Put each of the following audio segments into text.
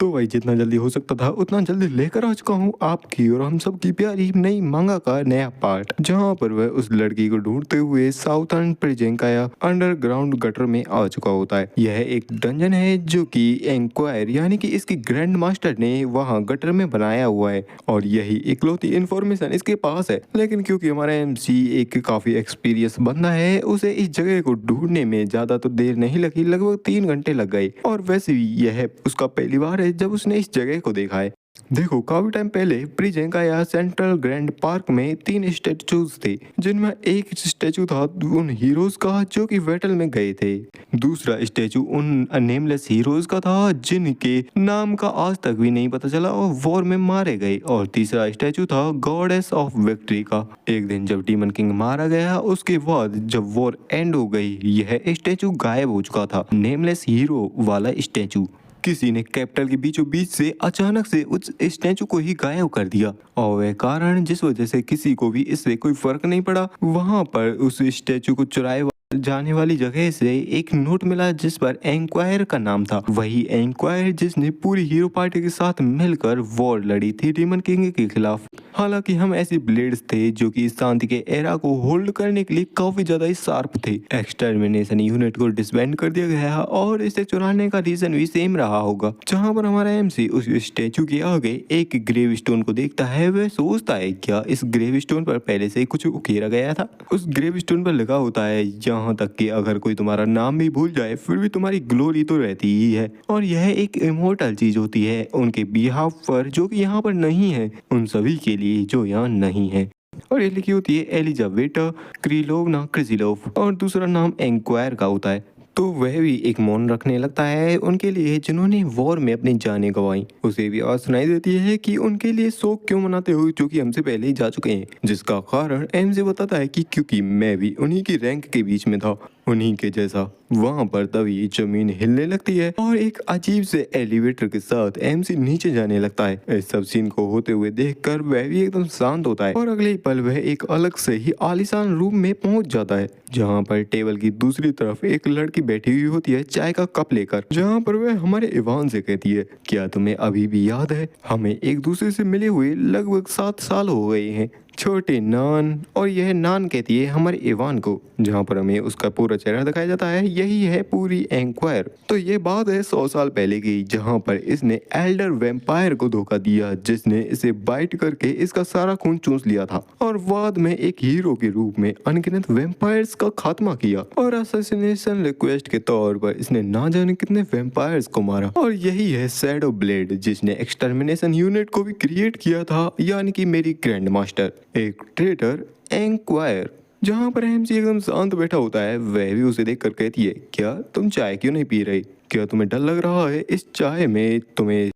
तो भाई जितना जल्दी हो सकता था उतना जल्दी लेकर आ चुका हूँ आपकी और हम सब की प्यारी नई मांगा का नया पार्ट, जहाँ पर वह उस लड़की को ढूंढते हुए साउथर्न प्रिजंकाया अंडरग्राउंड गटर में आ चुका होता है। यह एक डंजन है जो कि इंक्वायर यानी कि इसकी ग्रैंड मास्टर ने वहाँ गटर में बनाया हुआ है और यही इकलौती इंफॉर्मेशन इसके पास है। लेकिन क्योंकि हमारा एमसी एक काफी एक्सपीरियंस बंदा है, उसे इस जगह को ढूंढने में ज्यादा तो देर नहीं लगी, लगभग 3 घंटे लग गए। और वैसे भी यह उसका पहली बार है जब उसने इस जगह को देखा है। देखो काफी टाइम पहले प्रिजंकाया सेंट्रल ग्रैंड पार्क में 3 स्टैचूज थे, जिनमें एक स्टैचू था उन हीरोज का जो कि बैटल में गए थे। दूसरा स्टैचू उन नेमलेस हीरोज का था जिनके नाम का आज तक भी नहीं पता चला और वॉर में मारे गए। और तीसरा स्टैचू था गॉडेस ऑफ विक्ट्री का। एक दिन जब डीमन किंग मारा गया उसके बाद जब वॉर एंड हो गई, यह स्टैचू गायब हो चुका था, नेमलेस हीरो वाला स्टैचू। किसी ने कैपिटल के बीचों बीच से अचानक से उस स्टैचू को ही गायब कर दिया और वह कारण जिस वजह से किसी को भी इससे कोई फर्क नहीं पड़ा। वहां पर उस स्टैचू को चुराए जाने वाली जगह से एक नोट मिला जिस पर एंक्वायर का नाम था। वही एंक्वायर जिसने पूरी हीरो पार्टी के साथ मिलकर वॉर लड़ी थी डीमन किंग के खिलाफ। हालांकि हम ऐसे ब्लेड्स थे जो कि इस शांति के एरा को होल्ड करने के लिए काफी ज्यादा ही शार्प थे। एक्सटर्मिनेशन यूनिट को डिसबैंड कर दिया गया है और इसे चुराने का रीजन भी सेम रहा होगा। जहां पर हमारा एमसी उस स्टैचू के आगे एक ग्रेव स्टोन को देखता है, वह सोचता है क्या इस ग्रेव स्टोन पर पहले से ही कुछ उकेरा गया था। उस ग्रेव स्टोन पर लिखा होता है यहाँ तक कि अगर कोई तुम्हारा नाम भी भूल जाए फिर भी तुम्हारी ग्लोरी तो रहती ही है। और यह एक इमोर्टल चीज होती है उनके बिहाफ पर जो कि यहाँ पर नहीं है, उन सभी के लिए जो यहाँ नहीं है। और ये लिखी होती है एलिजाबेटा क्रिलोवना क्रिजिलोव और दूसरा नाम एंक्वायर का होता है। तो वह भी एक मौन रखने लगता है उनके लिए जिन्होंने वॉर में अपनी जानें गंवाई। उसे भी आवाज सुनाई देती है कि उनके लिए शोक क्यों मनाते हो जो कि हमसे पहले ही जा चुके हैं, जिसका कारण एमजे बताता है कि क्योंकि मैं भी उन्हीं की रैंक के बीच में था, उन्हीं के जैसा। वहां पर तभी जमीन हिलने लगती है और एक अजीब से एलिवेटर के साथ एमसी नीचे जाने लगता है। इस सब सीन को होते हुए देखकर वह भी एकदम शांत होता है और अगले ही पल वह एक अलग से ही आलीशान रूम में पहुंच जाता है, जहां पर टेबल की दूसरी तरफ एक लड़की बैठी हुई होती है चाय का कप लेकर। जहां पर वह हमारे इवान से कहती है, क्या तुम्हें अभी भी याद है हमें एक दूसरे से मिले हुए लगभग 7 साल हो गए हैं, छोटे नान। और यह नान कहती है हमारे इवान को, जहाँ पर हमें उसका पूरा चेहरा दिखाया जाता है। यही है पूरी एंक्वायर। तो ये बात है 100 साल पहले की, जहाँ पर इसने एल्डर वैम्पायर को धोखा दिया जिसने इसे बाइट करके इसका सारा खून चूस लिया था और बाद में एक हीरो के रूप में अनगिनत वैम्पायर्स का खात्मा किया। और असैसिनेशन रिक्वेस्ट के तौर पर इसने ना जाने कितने वैम्पायर्स को मारा। और यही है शैडो ब्लेड जिसने एक्सटर्मिनेशन यूनिट को भी क्रिएट किया था, यानी कि मेरी ग्रैंड मास्टर एक ट्रेटर एंक्वायर। जहाँ पर एमसी एकदम शांत बैठा होता है, वह भी उसे देखकर कहती है, क्या तुम चाय क्यों नहीं पी रही? क्या तुम्हें डर लग रहा है इस चाय में तुम्हें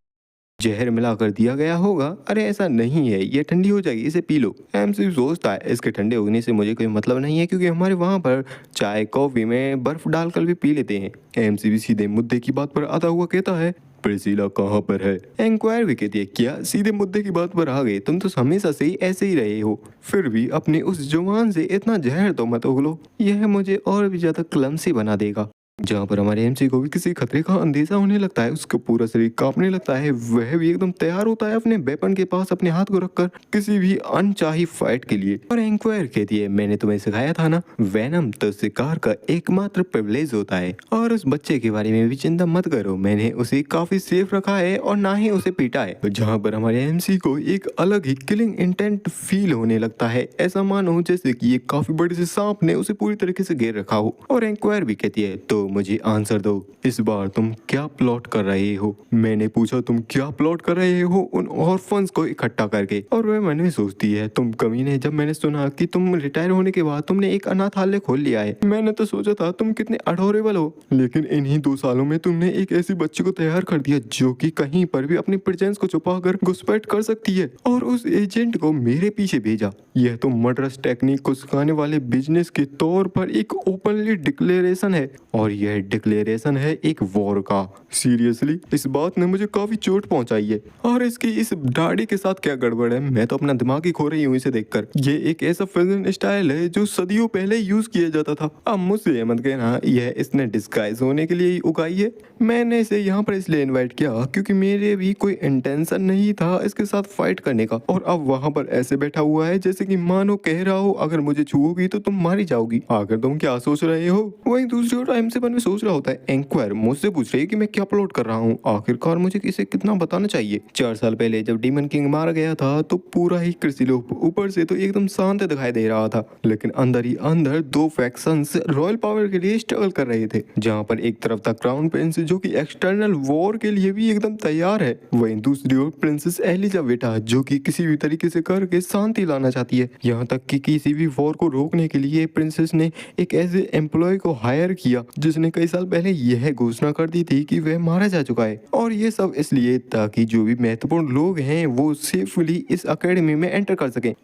जहर मिला कर दिया गया होगा? अरे ऐसा नहीं है, ये ठंडी हो जाएगी, इसे पी लो। एमसी सोचता है इसके ठंडे होने से मुझे कोई मतलब नहीं है क्योंकि हमारे वहाँ पर चाय कॉफी में बर्फ डालकर भी पी लेते हैं। एमसी भी सीधे मुद्दे की बात पर आता हुआ कहता है, प्रिसिला कहाँ पर है? एंक्वायर भी कहती है, क्या सीधे मुद्दे की बात पर आ गए? तुम तो हमेशा से ही ऐसे ही रहे हो, फिर भी अपने उस जुबान से इतना जहर तो मत उगलो, यह मुझे और भी ज्यादा क्लमसी बना देगा। जहाँ पर हमारे एमसी को भी किसी खतरे का अंदेशा होने लगता है, उसका पूरा शरीर कांपने लगता है। वह भी एकदम तैयार होता है अपने वेपन के पास अपने हाथ को रखकर किसी भी अनचाही फाइट के लिए। और एंक्वायर कहती है, मैंने तुम्हें सिखाया था ना, वेनम तो शिकार का एकमात्र प्रिविलेज होता है और उस बच्चे के बारे में भी चिंता मत करो, मैंने उसे काफी सेफ रखा है और ना ही उसे पीटा है। जहाँ पर हमारे एमसी को एक अलग ही किलिंग इंटेंट फील होने लगता है, ऐसा मानो जैसे कि एक काफी बड़े से सांप ने उसे पूरी तरीके से घेर रखा हो। और एंक्वायर भी कहती है, तो मुझे आंसर दो, इस बार तुम क्या प्लॉट कर रहे हो? मैंने पूछा तुम क्या प्लॉट कर रहे हो उन ऑर्फन्स को इकट्ठा करके? और वह मन में सोचती है, तुम कमीने, जब मैंने सुना कि तुम रिटायर होने के बाद तुमने एक अनाथालय खोल लिया है, मैंने तो सोचा था तुम कितने अडोरेबल हो, लेकिन इन्हीं 2 सालों में तुमने एक ऐसी बच्ची को तैयार कर दिया जो कि कहीं पर भी अपनी प्रेजेंस को छुपा कर घुसपैठ कर सकती है और उस एजेंट को मेरे पीछे भेजा। यह तो मर्डरस टेक्निक को सिखाने वाले बिजनेस के तौर पर एक ओपनली डिक्लेरेशन है और यह डिक्लेरेशन है एक वॉर का। सीरियसली इस बात ने मुझे काफी चोट पहुंचाई है। और इसकी इस दाढ़ी के साथ क्या गड़बड़ है, मैं तो अपना दिमाग ही खो रही हूँ इसे देखकर। ये एक ऐसा फैशन स्टाइल है जो सदियों पहले यूज किया जाता था। अब मुझसे ये मत कहना यह इसने डिस्गाइज होने के लिए ही उगाई है। मैंने इसे यहाँ पर इसलिए इन्वाइट किया क्योंकि मेरे भी कोई इंटेंशन नहीं था इसके साथ फाइट करने का। और अब वहाँ पर ऐसे बैठा हुआ है जैसे कि मानो कह रहा हो अगर मुझे छुओगी तो तुम मारी जाओगी। आखिर तुम क्या सोच रहे हो? वहीं दूसरी ओर MC में सोच रहा होता है इंक्वायर मुझसे पूछ रही है कि मैं क्या अपलोड कर रहा हूँ। आखिरकार मुझे इसे कितना बताना चाहिए। 4 साल पहले जब डीमन किंग मारा गया था तो पूरा ही क्रिसिलोप ऊपर से तो एकदम शांत दिखाई दे रहा था, लेकिन अंदर ही अंदर दो फैक्शंस रॉयल पावर के लिए स्ट्रगल कर रहे थे। जहाँ पर एक तरफ था क्राउन प्रिंस जो कि एक्सटर्नल वॉर के लिए भी एकदम तैयार है, वहीं दूसरी ओर प्रिंसेस एलिजाबेटा जो कि किसी भी तरीके से करके शांति लाना चाहती है। यहाँ तक कि किसी भी वॉर को रोकने के लिए प्रिंसेस ने एक ऐसे एम्प्लॉय को हायर किया जिसने कई साल पहले यह घोषणा कर दी थी कि वह मारा जा चुका है। और ये सब इसलिए ताकि जो भी महत्वपूर्ण लोग हैं वो सेफली इस अकेडमी में एंटर कर सकें।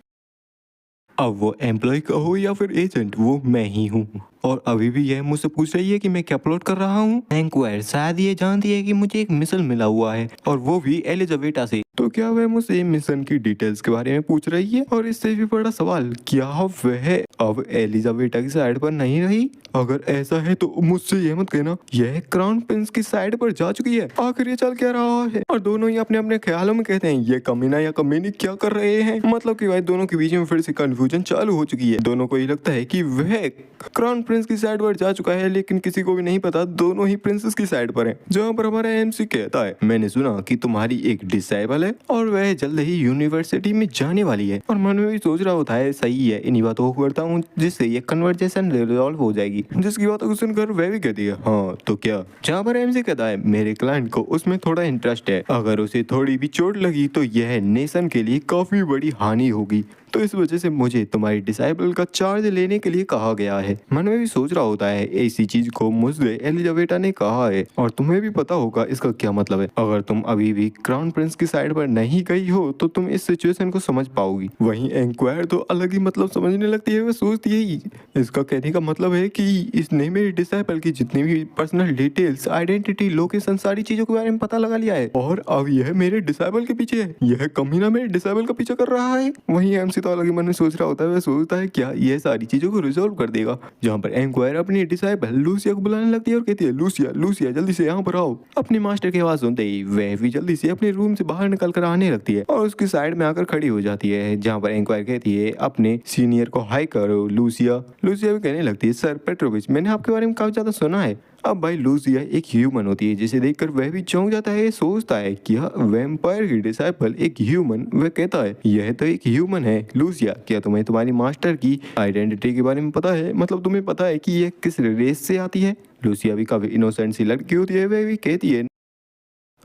अब वो एम्प्लॉय कहो या फिर एजेंट, वो मैं ही हूँ। और अभी भी यह मुझसे पूछ रही है कि मैं क्या अपलोड कर रहा हूँ। इंक्वायर शायद ये जानती है कि मुझे एक मिशन मिला हुआ है और वो भी एलिजाबेटा से। तो क्या वह मुझसे मिशन की डिटेल्स के बारे में पूछ रही है? और इससे भी बड़ा सवाल, क्या वह अब एलिजाबेटा की साइड पर नहीं रही? अगर ऐसा है तो मुझसे यह मत कहना यह क्राउन प्रिंस की साइड पर जा चुकी है। आखिर ये चल क्या रहा है? और दोनों ही अपने अपने ख्यालों में कहते हैं ये कमीना या कमीनी क्या कर रहे हैं। मतलब कि भाई दोनों के बीच में फिर से कंफ्यूजन चालू हो चुकी है। दोनों को ही लगता है कि वह क्राउन प्रिंस की साइड पर जा चुका है, लेकिन किसी को भी नहीं पता दोनों ही प्रिंसेस की साइड पर हैं। जहाँ पर हमारा MC कहता है मैंने सुना कि तुम्हारी एक डिसाइबल है और वह जल्द ही यूनिवर्सिटी में जाने वाली है। और मन में भी सोच रहा होता है सही है, इन्हीं बातों को करता हूँ जिससे ये कन्वर्सेशन रिजॉल्व हो जाएगी। जिसकी बातों को सुनकर वह भी कहती है हाँ तो क्या। जहाँ पर MC कहता है मेरे क्लाइंट को उसमें थोड़ा इंटरेस्ट है, अगर उसे थोड़ी भी चोट लगी तो यह नेशन के लिए काफी बड़ी हानि होगी, तो इस वजह से मुझे तुम्हारी डिसाइबल का चार्ज लेने के लिए कहा गया है। मन में भी सोच रहा होता है ऐसी चीज को मुझसे एलिजाबेटा ने कहा है और तुम्हें भी पता होगा इसका क्या मतलब है। अगर तुम अभी भी क्राउन प्रिंस की साइड पर नहीं गई हो तो तुम इस सिचुएशन को समझ पाओगी। वहीं इंक्वायर तो अलग ही मतलब समझने लगती है। वह सोचती है इसका कहने का मतलब है कि इसने मेरी डिसाइबल की जितनी भी पर्सनल डिटेल्स, आइडेंटिटी, लोकेशन, सारी चीजों के बारे में पता लगा लिया है और अब यह मेरे डिसाइबल के पीछे है। यह कमीना मेरे डिसाइबल का पीछे कर रहा है। वहीं MC तो अलग ही मन में सोच रहा होता है। वह सोचता है क्या यह सारी चीजों को रिजॉल्व कर देगा। जहाँ पर इंक्वायर अपनी डिसाइबल लूसिया को बुलाने लगती है और कहती है लूसिया लूसिया जल्दी से यहाँ पर आओ। अपने मास्टर की आवाज सुनते ही वह भी जल्दी से अपने रूम से बाहर निकल कर आने लगती है और उसकी साइड में आकर खड़ी हो जाती है। जहाँ पर इंक्वायर कहती है अपने सीनियर को हाई करो लूसिया। लूसिया भी कहने लगती है सर पेट्रोविच मैंने आपके बारे में काफी ज्यादा सुना है। अब भाई लूसिया एक ह्यूमन होती है जिसे देखकर वह भी चौंक जाता है। सोचता है कि यह वैम्पायर की डिसाइपल एक ह्यूमन। वह कहता है यह तो एक ह्यूमन है। लूसिया क्या तुम्हें तुम्हारी मास्टर की आइडेंटिटी के बारे में पता है? मतलब तुम्हें पता है कि यह किस रेस से आती है? लूसिया भी काफी इनोसेंट सी लड़की होती है। वह भी कहती है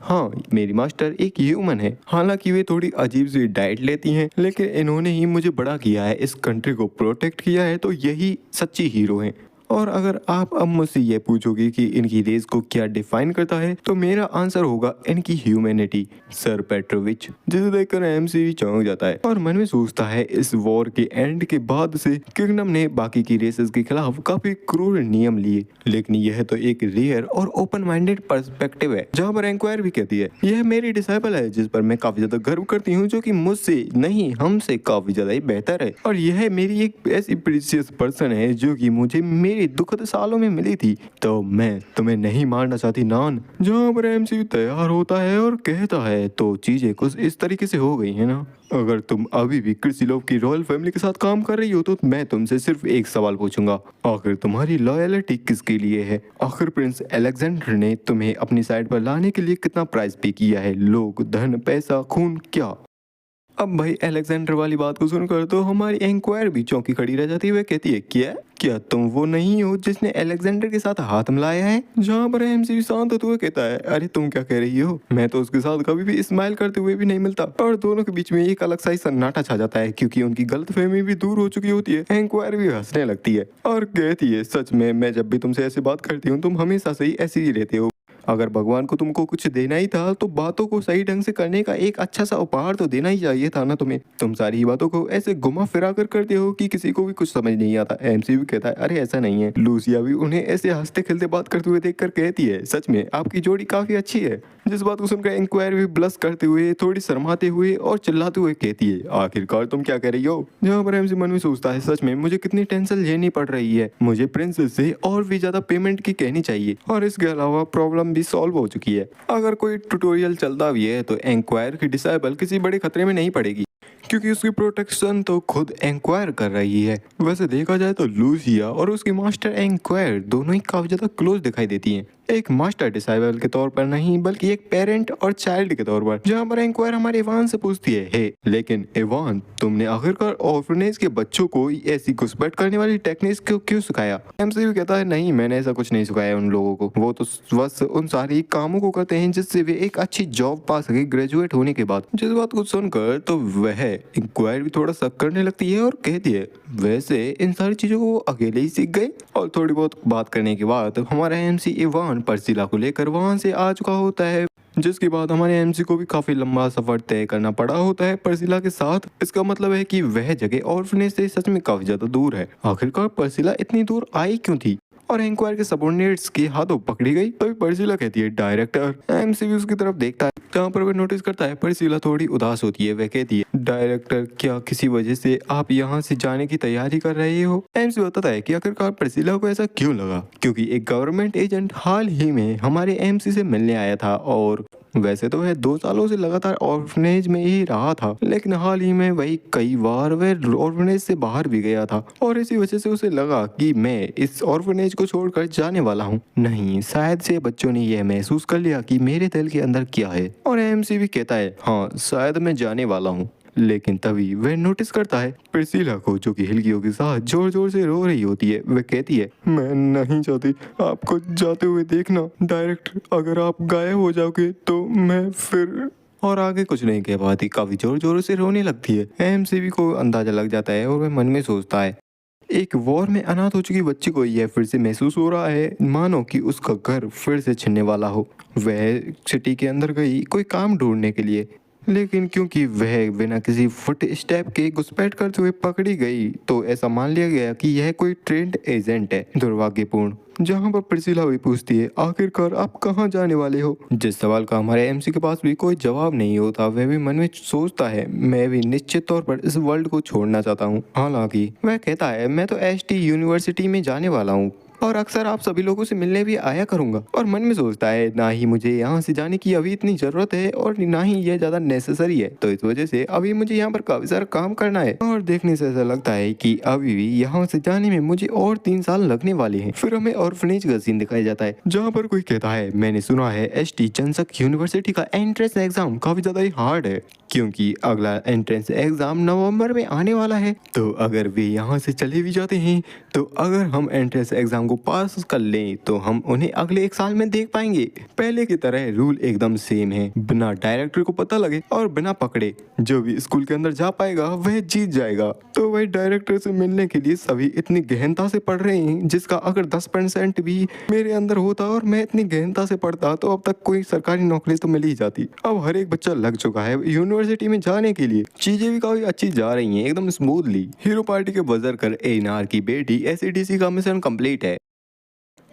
हाँ मेरी मास्टर एक ह्यूमन है। हालांकि वे थोड़ी अजीब सी डाइट लेती हैं, लेकिन इन्होंने ही मुझे बड़ा किया है, इस कंट्री को प्रोटेक्ट किया है, तो यही सच्ची हीरो हैं। और अगर आप अब मुझसे ये पूछोगे कि इनकी रेस को क्या डिफाइन करता है तो मेरा आंसर होगा इनकी ह्यूमैनिटी सर पेट्रोविच। जिसे देखकर MC भी चौंक जाता है और मन में सोचता है इस वॉर के एंड के बाद से किंगडम ने बाकी की रेसेस के खिलाफ काफी क्रूर नियम लिए, लेकिन यह तो एक रेयर और ओपन माइंडेड पर्सपेक्टिव है। जहाँ पर इंक्वायर भी कहती है यह मेरी डिसाइबल है जिस पर मैं काफी ज्यादा गर्व करती हूँ, जो कि मुझसे नहीं हमसे काफी ज्यादा ही बेहतर है। और यह मेरी एक ऐसी प्रीशियस पर्सन है जो कि मुझे मेरी दुखद सालों में मिली थी, तो मैं तुम्हें नहीं मारना चाहती नान। जहाँ पर MC तैयार होता है और कहता है तो चीजें कुछ इस तरीके से हो गई है ना। अगर तुम अभी भी क्रिसिलोव की रॉयल फैमिली के साथ काम कर रही हो तो मैं तुमसे सिर्फ एक सवाल पूछूंगा, आखिर तुम्हारी लॉयलिटी किसके लिए है? आखिर प्रिंस अलेक्जेंडर ने तुम्हें अपनी साइड पर लाने के लिए कितना प्राइस पे किया है? लोग, धन, पैसा, खून, क्या? अब भाई अलेक्जेंडर वाली बात को सुनकर तो हमारी इंक्वायर भी चौंकी खड़ी रह जाती है। वह कहती है क्या क्या तुम वो नहीं हो जिसने अलेक्जेंडर के साथ हाथ मिलाया है? जहाँ पर MC भी शांत होते हुए कहता है अरे तुम क्या कह रही हो, मैं तो उसके साथ कभी भी स्माइल करते हुए भी नहीं मिलता। और दोनों के बीच में एक अलग सा ही सन्नाटा छा जाता है क्योंकि उनकी गलतफहमी भी दूर हो चुकी होती है। इंक्वायर भी हंसने लगती है और कहती है सच में मैं जब भी तुमसे ऐसी बात करती हूँ तुम हमेशा से ही ऐसी ही रहते हो। अगर भगवान को तुमको कुछ देना ही था तो बातों को सही ढंग से करने का एक अच्छा सा उपहार तो देना ही चाहिए था ना तुम्हें। तुम सारी बातों को ऐसे घुमा फिरा कर करते हो कि किसी को भी कुछ समझ नहीं आता। एमसी भी कहता है अरे ऐसा नहीं है। लूसिया भी उन्हें ऐसे हंसते खेलते बात करते हुए देखकर कहती है सच में आपकी जोड़ी काफी अच्छी है। जिस बात को सुनकर इंक्वायर भी ब्लश करते हुए, थोड़ी शर्माते हुए और चिल्लाते हुए कहती है आखिरकार तुम क्या कह रही हो। जहाँ पर एमसी मन में सोचता है सच में मुझे कितनी टेंशन लेनी पड़ रही है, मुझे प्रिंसेस से और भी ज्यादा पेमेंट की कहनी चाहिए और इसके अलावा प्रॉब्लम भी सॉल्व हो चुकी है। अगर कोई ट्यूटोरियल चलता भी है तो इंक्वायर की डिसेबल किसी बड़े खतरे में नहीं पड़ेगी क्योंकि उसकी प्रोटेक्शन तो खुद इंक्वायर कर रही है। वैसे देखा जाए तो लूसिया और उसकी मास्टर इंक्वायर दोनों ही काफी ज्यादा क्लोज दिखाई देती हैं, एक मास्टर डिसाइबल के तौर पर नहीं बल्कि एक पेरेंट और चाइल्ड के तौर पर। जहाँ पर इंक्वायर हमारे इवान से पूछती है हे लेकिन इवान तुमने आखिरकार ऑर्फनेज के बच्चों को ऐसी घुसपैठ करने वाली टेक्निक्स को क्यों सिखाया। एमसी भी कहता है नहीं मैंने ऐसा कुछ नहीं सिखाया उन लोगों को, वो तो बस उन सारी कामों को करते हैं जिससे वे एक अच्छी जॉब पा सके ग्रेजुएट होने के बाद। जिस बात को सुनकर तो वह इंक्वायर भी थोड़ा शक करने लगती है और कहती है वैसे इन सारी चीजों को वो अकेले ही सीख गए। और थोड़ी बहुत बात करने के बाद हमारा एमसी इवान पर्सिला को लेकर वहां से आ चुका होता है, जिसके बाद हमारे एमसी को भी काफी लंबा सफर तय करना पड़ा होता है पर्सिला के साथ। इसका मतलब है कि वह जगह ऑर्फनेज से सच में काफी ज्यादा दूर है। आखिरकार पर्सिला इतनी दूर आई क्यों थी और इंक्वायर के सबऑर्डिनेट्स के हाथों पकड़ी गई। तभी पर्सिला कहती है डायरेक्टर। एमसी भी उसकी तरफ देखता है जहाँ पर वह नोटिस करता है पर्सिला थोड़ी उदास होती है। वह कहती है डायरेक्टर क्या किसी वजह से आप यहाँ से जाने की तैयारी कर रहे हो। एमसी बताता है कि आखिरकार पर्सिला को ऐसा क्यों लगा क्योंकि एक गवर्नमेंट एजेंट हाल ही में हमारे एमसी से मिलने आया था और वैसे तो वह 2 सालों से लगातार ऑर्फनेज में ही रहा था लेकिन हाल ही में वही कई बार वह ऑर्फनेज से बाहर भी गया था और इसी वजह से उसे लगा कि मैं इस ऑर्फनेज को छोड़कर जाने वाला हूँ। नहीं शायद से बच्चों ने यह महसूस कर लिया कि मेरे दिल के अंदर क्या है और एमसी भी कहता है हाँ शायद मैं जाने वाला हूँ। लेकिन तभी वह नोटिस करता है प्रिसिला को जो कि हिलकियों के साथ जोर जोर से रो रही होती है। वह कहती है मैं नहीं चाहती आपको जाते हुए देखना डायरेक्टर, अगर आप गायब हो जाओगे तो मैं फिर। और आगे कुछ नहीं कह पाती, काफी जोर जोर से रोने लगती है। एमसीबी को अंदाजा लग जाता है और वह मन में सोचता है एक वॉर में अनाथ हो चुकी बच्ची को यह फिर से महसूस हो रहा है मानो कि उसका घर फिर से छिनने वाला हो। वह सिटी के अंदर गई कोई काम ढूंढने के लिए लेकिन क्योंकि वह बिना किसी फुट स्टेप के घुसपैठ करते हुए पकड़ी गई तो ऐसा मान लिया गया कि यह कोई ट्रेंड एजेंट है। दुर्भाग्यपूर्ण। जहां पर प्रिसिला भी पूछती है आखिरकार आप कहां जाने वाले हो, जिस सवाल का हमारे एमसी के पास भी कोई जवाब नहीं होता। वह भी मन में सोचता है मैं भी निश्चित तौर पर इस वर्ल्ड को छोड़ना चाहता हूँ। हालांकि वह कहता है मैं तो एसटी यूनिवर्सिटी में जाने वाला हूँ और अक्सर आप सभी लोगों से मिलने भी आया करूंगा। और मन में सोचता है ना ही मुझे यहाँ से जाने की अभी इतनी जरूरत है और ना ही ये ज्यादा नेसेसरी है, तो इस वजह से अभी मुझे यहाँ पर काफी सारा काम करना है। और देखने से ऐसा लगता है कि अभी भी यहाँ से जाने में मुझे और 3 साल लगने वाले हैं। फिर हमें ऑर्फनेज का सीन दिखाया जाता है जहाँ पर कोई कहता है मैंने सुना है एसटी जनसक यूनिवर्सिटी का एंट्रेंस एग्जाम काफी ज्यादा ही हार्ड है क्योंकि अगला एंट्रेंस एग्जाम नवंबर में आने वाला है। तो अगर वे यहाँ से चले भी जाते हैं तो अगर हम एंट्रेंस एग्जाम को पास कर लें तो हम उन्हें अगले 1 साल में देख पाएंगे। पहले की तरह रूल एकदम सेम है, बिना डायरेक्टर को पता लगे और बिना पकड़े जो भी स्कूल के अंदर जा पाएगा वह जीत जाएगा। तो वही डायरेक्टर से मिलने के लिए सभी इतनी गहनता से पढ़ रहे हैं जिसका अगर 10% भी मेरे अंदर होता और मैं इतनी गहनता से पढ़ता तो अब तक कोई सरकारी नौकरी तो मिल ही जाती। अब हर एक बच्चा लग चुका है यूनिवर्सिटी में जाने के लिए। चीजें भी काफी अच्छी जा रही हैं एकदम स्मूथली। हीरो पार्टी के बजर कर एनार की बेटी एसीडीसी का मिशन कंप्लीट है।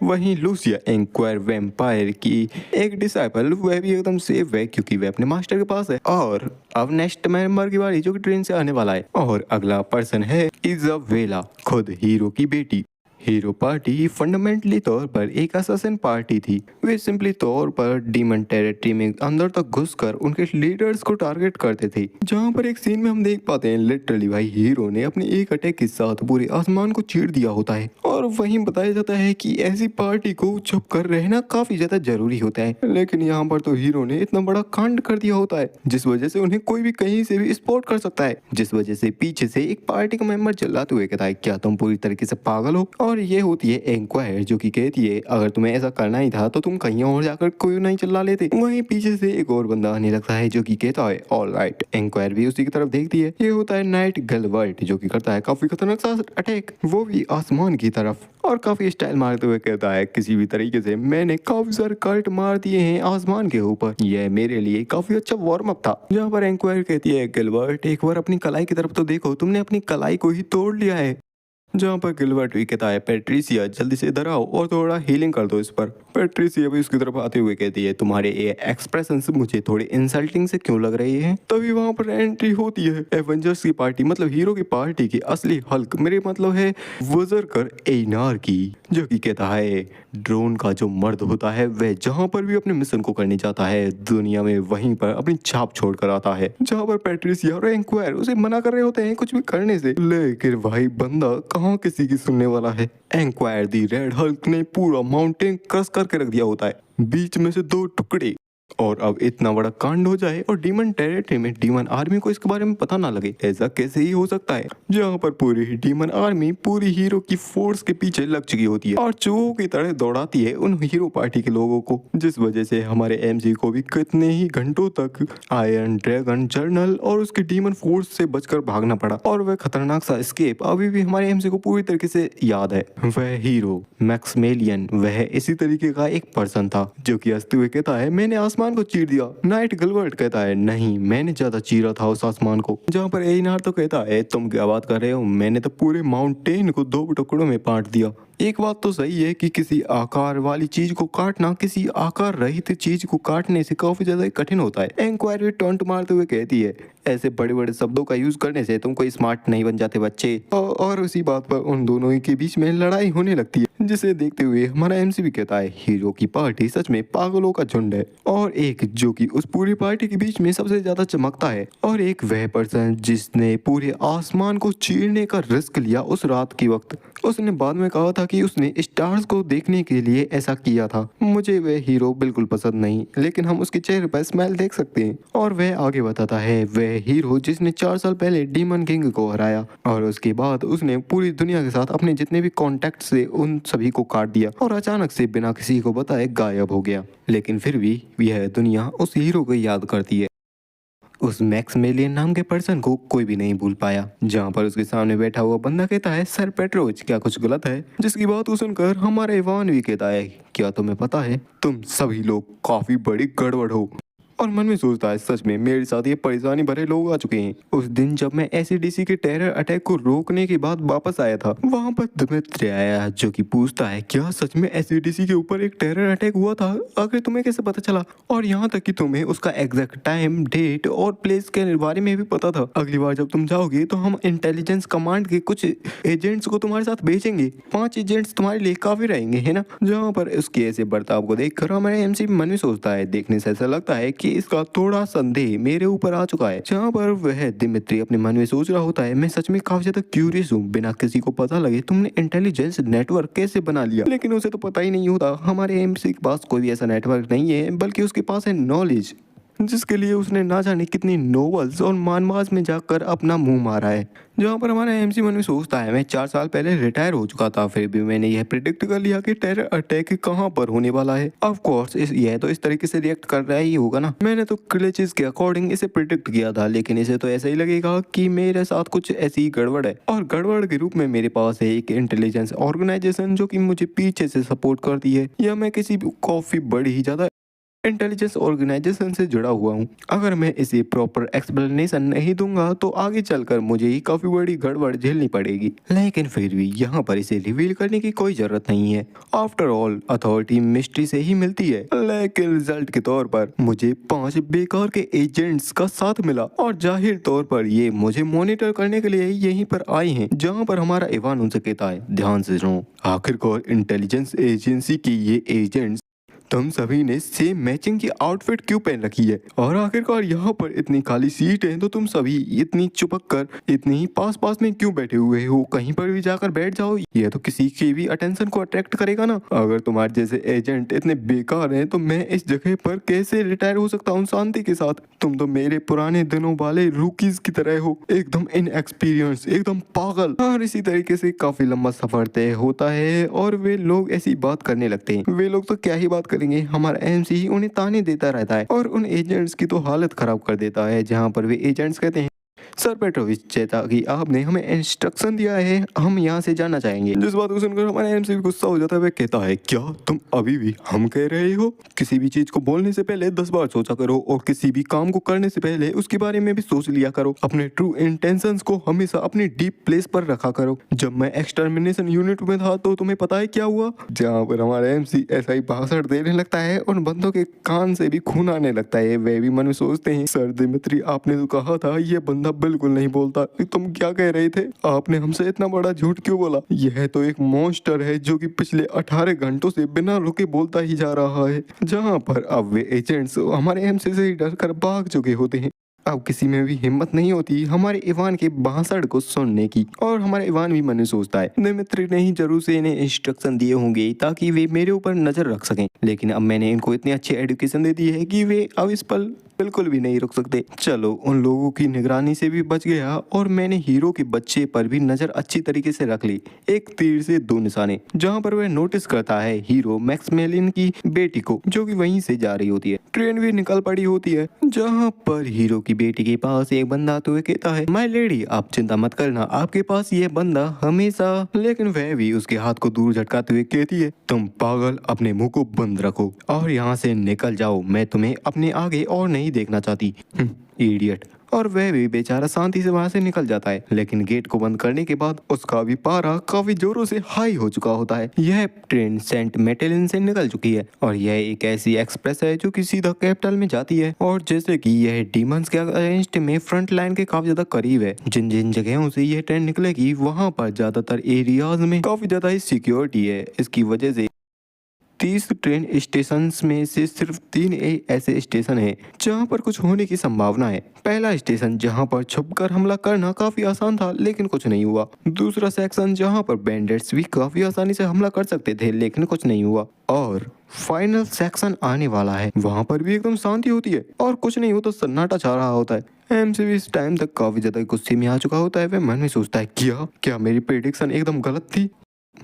वहीं लूसिया इंक्वायर वैम्पायर की एक डिसाइपल वह भी एकदम सेफ है क्योंकि वह अपने मास्टर के पास है। और अब नेक्स्ट मेंबर की बारी जो कि ट्रेन से आने वाला है और अगला पर्सन है इजाबेला, खुद हीरो की बेटी। हीरो पार्टी फंडामेंटली तौर पर एक असैसिन पार्टी थी। वे सिंपली तौर पर डीमन टेरिटरी में अंदर तक घुसकर उनके लीडर्स को टारगेट करते थे। जहां पर एक सीन में हम देख पाते हैं लिटरली भाई हीरो ने अपने एक अटैक के साथ पूरे आसमान को चीर दिया होता है। और वहीं बताया जाता है कि ऐसी पार्टी को छुप कर रहना काफी ज्यादा जरूरी होता है, लेकिन यहाँ पर तो हीरो ने इतना बड़ा कांड कर दिया होता है जिस वजह से उन्हें कोई भी कहीं से भी स्पॉट कर सकता है। जिस वजह से पीछे से एक पार्टी का मेंबर चिल्लाते हुए कहता है क्या तुम पूरी तरीके से पागल हो। और और ये होती है इंक्वायर, जो कि कहती है अगर तुम्हें ऐसा करना ही था तो तुम कहीं और जाकर कोई नहीं चिल्ला लेते। वहीं पीछे से एक और बंदा आने लगता है जो कि कहता है ऑल राइट। इंक्वायर भी उसी की तरफ देखती है। ये होता है नाइट गलवर्ट, जो कि करता है काफी खतरनाक सा अटैक, वो भी आसमान की तरफ, और काफी स्टाइल मारते हुए कहता है किसी भी तरीके से मैंने काफी सारे कल्ट मार दिए हैं आसमान के ऊपर, यह मेरे लिए काफी अच्छा वार्म अप था। जहाँ पर इंक्वायर कहती है गिलबर्ट एक बार अपनी कलाई की तरफ तो देखो, तुमने अपनी कलाई को ही तोड़ लिया है। जहाँ पर गिलबर्ट भी कहता है पेट्रिसिया जल्दी से इधर आओ और थोड़ा हीलिंग कर दो इस पर। पेट्रिसिया भी उसकी तरफ आते हुए कहती है तुम्हारे ये एक्सप्रेशंस मुझे थोड़े इंसल्टिंग से क्यों लग रहे हैं। तभी वहाँ पर एंट्री होती है एवेंजर्स की पार्टी, मतलब हीरो की पार्टी की असली हल्क, मेरे मतलब है वजरकर एनार की, जो कि कहता है ड्रोन का जो मर्द होता है वह जहाँ पर भी अपने मिशन को करने जाता है दुनिया में वहीं पर अपनी छाप छोड़ कर आता है। जहाँ पर पेट्रिसिया और इंक्वायर उसे मना कर रहे होते हैं कुछ भी करने से, लेकिन भाई बंदा कहाँ किसी की सुनने वाला है। इंक्वायर दी रेड हल्क ने पूरा माउंटेन क्रश करके रख दिया होता है, बीच में से दो टुकड़े। और अब इतना बड़ा कांड हो जाए और डीमन टेरिटरी में डीमन आर्मी को इसके बारे में पता ना लगे, ऐसा कैसे ही हो सकता है। जहाँ पर पूरी डीमन आर्मी पूरी हीरो की फोर्स के पीछे लग चुकी होती है और चूहों की तरह दौड़ाती है उन हीरो पार्टी के लोगों को, जिस वजह से हमारे एमसी को भी कितने ही घंटों तक आयरन ड्रैगन जर्नल और उसकी डीमन फोर्स से बचकर भागना पड़ा। और वह खतरनाक सा एस्केप अभी भी हमारे एमसी को पूरी तरीके से याद है। वह हीरो मैक्समेलियन वह इसी तरीके का एक पर्सन था जो कि हंसते हुए कहता है मैंने आसमान को चीर दिया। नाइट गलवर्ट कहता है नहीं मैंने ज्यादा चीरा था उस आसमान को। जहाँ पर एनार तो कहता है तुम क्या बात कर रहे हो, मैंने तो पूरे माउंटेन को दो टुकड़ों में बांट दिया। एक बात तो सही है कि किसी आकार वाली चीज को काटना किसी आकार रहित चीज को काटने से काफी ज्यादा कठिन होता है। इंक्वायरी टोंट मारते हुए कहती है ऐसे बड़े बड़े शब्दों का यूज करने से तुम कोई स्मार्ट नहीं बन जाते बच्चे। और उसी बात पर उन दोनों ही के बीच में लड़ाई होने लगती है, जिसे देखते हुए हमारा एमसी भी कहता है हीरो की पार्टी सच में पागलों का झुंड है। और एक जो कि उस पूरी पार्टी के बीच में सबसे ज्यादा चमकता है, और एक वह पर्सन जिसने पूरे आसमान को चीरने का रिस्क लिया उस रात के वक्त। उसने बाद में कहा था कि उसने स्टार्स को देखने के लिए ऐसा किया था। मुझे वह हीरो बिल्कुल पसंद नहीं, लेकिन हम उसके चेहरे पर स्माइल देख सकते हैं। और वह आगे बताता है वह हीरो जिसने 4 साल पहले डीमन किंग को हराया और उसके बाद उसने पूरी दुनिया के साथ अपने जितने भी कॉन्टेक्ट से उन सभी को काट दिया और अचानक से बिना किसी को बताए गायब हो गया। लेकिन फिर भी यह दुनिया उस हीरो को याद करती है। उस मैक्समेलियन नाम के पर्सन को कोई भी नहीं भूल पाया। जहाँ पर उसके सामने बैठा हुआ बंदा कहता है सर पेट्रोज क्या कुछ गलत है, जिसकी बात को सुनकर हमारा इवान भी कहता है क्या तुम्हें पता है तुम सभी लोग काफी बड़ी गड़बड़ हो। और मन में सोचता है सच में मेरे साथ ये परेशानी भरे लोग आ चुके हैं। उस दिन जब मैं एसीडीसी के टेरर अटैक को रोकने के बाद वापस आया था, वहाँ पर दिमित्री आया जो कि पूछता है क्या सच में एसीडीसी के ऊपर एक टेरर अटैक हुआ था, आखिर तुम्हें कैसे पता चला। और यहाँ तक कि तुम्हें उसका एग्जैक्ट टाइम डेट और प्लेस के बारे में भी पता था। अगली बार जब तुम जाओगे तो हम इंटेलिजेंस कमांड के कुछ एजेंट्स को तुम्हारे साथ भेजेंगे, 5 एजेंट्स तुम्हारे लिए काफी रहेंगे है ना। जहाँ पर उसके ऐसे बर्ताव को देखकर हमारे एमसी मन में सोचता है देखने से ऐसा लगता है कि इसका थोड़ा संदेह मेरे ऊपर आ चुका है। जहाँ पर वह दिमित्री अपने मन में सोच रहा होता है मैं सच में काफी ज्यादा क्यूरियस हूँ, बिना किसी को पता लगे तुमने इंटेलिजेंस नेटवर्क कैसे बना लिया। लेकिन उसे तो पता ही नहीं होता हमारे एमसी के पास कोई भी ऐसा नेटवर्क नहीं है, बल्कि उसके पास है नॉलेज, जिसके लिए उसने ना जाने कितनी नोवेल्स और मानवास में जाकर अपना मुंह मारा है। जहाँ पर हमारा एमसी मन में सोचता है मैं 4 साल पहले रिटायर हो चुका था, फिर भी मैंने यह प्रिडिक्ट कर लिया कि टेरर अटैक कहाँ पर होने वाला है। ऑफ कोर्स यह तो इस तरीके से रिएक्ट कर रहा ही होगा ना, मैंने तो ग्लिचेस के अकॉर्डिंग इसे प्रिडिक्ट किया था, लेकिन इसे तो ऐसा ही लगेगा कि मेरे साथ कुछ ऐसी गड़बड़ है। और गड़बड़ के रूप में मेरे पास है एक इंटेलिजेंस ऑर्गेनाइजेशन जो कि मुझे पीछे से सपोर्ट करती है, या मैं किसी काफी बड़ी ही ज्यादा इंटेलिजेंस ऑर्गेनाइजेशन से जुड़ा हुआ हूँ। अगर मैं इसे प्रॉपर एक्सप्लेनेशन नहीं दूंगा तो आगे चलकर मुझे ही काफी बड़ी गड़बड़ झेलनी पड़ेगी। लेकिन फिर भी यहाँ पर इसे रिवील करने की कोई जरूरत नहीं है। आफ्टर ऑल अथॉरिटी मिस्ट्री से ही मिलती है। लेकिन रिजल्ट के तौर पर मुझे 5 बेकार के एजेंट्स का साथ मिला और जाहिर तौर पर ये मुझे मॉनिटर करने के लिए यहीं पर आए हैं। जहाँ पर हमारा इवान उनसे कहता है ध्यान से सुनो, आखिरकार इंटेलिजेंस एजेंसी की ये एजेंट्स तुम सभी ने सेम मैचिंग की आउटफिट क्यों पहन रखी है? और आखिरकार यहाँ पर इतनी खाली सीट है तो तुम सभी इतनी चुपक कर इतनी ही पास पास में क्यों बैठे हुए हो? कहीं पर भी जाकर बैठ जाओ, यह तो किसी की भी अटेंशन को अट्रैक्ट करेगा ना। अगर तुम्हारे जैसे एजेंट इतने बेकार हैं तो मैं इस जगह पर कैसे रिटायर हो सकता हूँ शांति के साथ? तुम तो मेरे पुराने दिनों वाले रूकीज की तरह हो, एकदम इनएक्सपीरियंस, एकदम पागल। और इसी तरीके से काफी लंबा सफर तय होता है और वे लोग ऐसी बात करने लगते हैं। वे लोग तो क्या ही बात करेंगे, हमारा एमसी ही उन्हें ताने देता रहता है और उन एजेंट्स की तो हालत खराब कर देता है। जहाँ पर वे एजेंट्स कहते हैं, सर पेट्रोविच, जैसा कि आपने हमें इंस्ट्रक्शन दिया है हम यहाँ से जाना चाहेंगे। जिस बात को सुनकर हमारा एमसी भी गुस्सा हो जाता है। वह कहता है, क्या तुम अभी भी हम कह रहे हो? किसी भी चीज को बोलने से पहले 10 बार सोचा करो और किसी भी काम को करने से पहले उसके बारे में भी सोच लिया करो। अपने ट्रू इंटेंशंस को हमेशा अपनी डीप प्लेस पर रखा करो। जब मैं एक्सटर्मिनेशन यूनिट में था तो तुम्हें पता है क्या हुआ? जहाँ पर हमारा एमसी ऐसा ही भाषण देने लगता है उन बंदों के कान से भी खून आने लगता है। वे भी मन में सोचते हैं, सर दिमित्री, आपने तो कहा था ये बंदा बिल्कुल नहीं बोलता, तुम क्या कह रहे थे? आपने हमसे इतना बड़ा झूठ क्यों बोला? यह तो एक मॉन्स्टर है जो कि पिछले 18 घंटों से बिना रुके बोलता ही जा रहा है। जहाँ पर अब वे एजेंट्स हमारे एमसी से ही डर कर भाग चुके होते हैं। अब किसी में भी हिम्मत नहीं होती हमारे इवान के भाषण को सुनने की। और हमारा इवान भी मन में सोचता है, दिमित्री ने ही जरूर से इन्हें इंस्ट्रक्शन दिए होंगे ताकि वे मेरे ऊपर नजर रख सकें, लेकिन अब मैंने इनको इतनी अच्छी एजुकेशन दे दी है कि वे अब इस पल बिल्कुल भी नहीं रुक सकते। चलो, उन लोगों की निगरानी से भी बच गया और मैंने हीरो के बच्चे पर भी नजर अच्छी तरीके से रख ली। एक तीर से दो निशाने। जहाँ पर वह नोटिस करता है हीरो मैक्समेलिन की बेटी को, जो कि वहीं से जा रही होती है। ट्रेन भी निकल पड़ी होती है। जहाँ पर हीरो की बेटी के पास एक बंदा तो वह कहता है, माय लेडी, आप चिंता मत करना, आपके पास ये बंदा हमेशा। लेकिन वह भी उसके हाथ को दूर झटकाते हुए कहती है, तुम पागल, अपने मुंह को बंद रखो और यहाँ से निकल जाओ, मैं तुम्हें अपने आगे और नहीं देखना चाहती, इडियट। और वह भी बेचारा शांति से वहां से निकल जाता है। लेकिन गेट को बंद करने के बाद उसका भी पारा काफी जोरों से हाई हो चुका होता है। यह ट्रेन सेंट मेटेलिन से निकल चुकी है और यह एक ऐसी एक्सप्रेस है जो कि सीधा कैपिटल में जाती है। और जैसे कि यह डीमंस के अगेंस्ट में फ्रंट लाइन के काफी ज्यादा करीब है। जिन जिन जगहों से यह ट्रेन निकलेगी वहां पर ज्यादातर एरियाज में काफी ज्यादा ही सिक्योरिटी है। इसकी वजह से 30 ट्रेन स्टेशन में से सिर्फ 3 ऐसे स्टेशन हैं जहां पर कुछ होने की संभावना है। पहला स्टेशन जहां पर छुपकर हमला करना काफी आसान था लेकिन कुछ नहीं हुआ। दूसरा सेक्शन जहां पर बैंडिट्स भी काफी आसानी से हमला कर सकते थे लेकिन कुछ नहीं हुआ। और फाइनल सेक्शन आने वाला है, वहां पर भी एकदम शांति होती है और कुछ नहीं होता, सन्नाटा छा रहा होता है। एमसी भी इस टाइम तक काफी ज्यादा गुस्से में आ चुका होता है। वह मन में सोचता है, क्या क्या मेरी प्रेडिक्शन एकदम गलत थी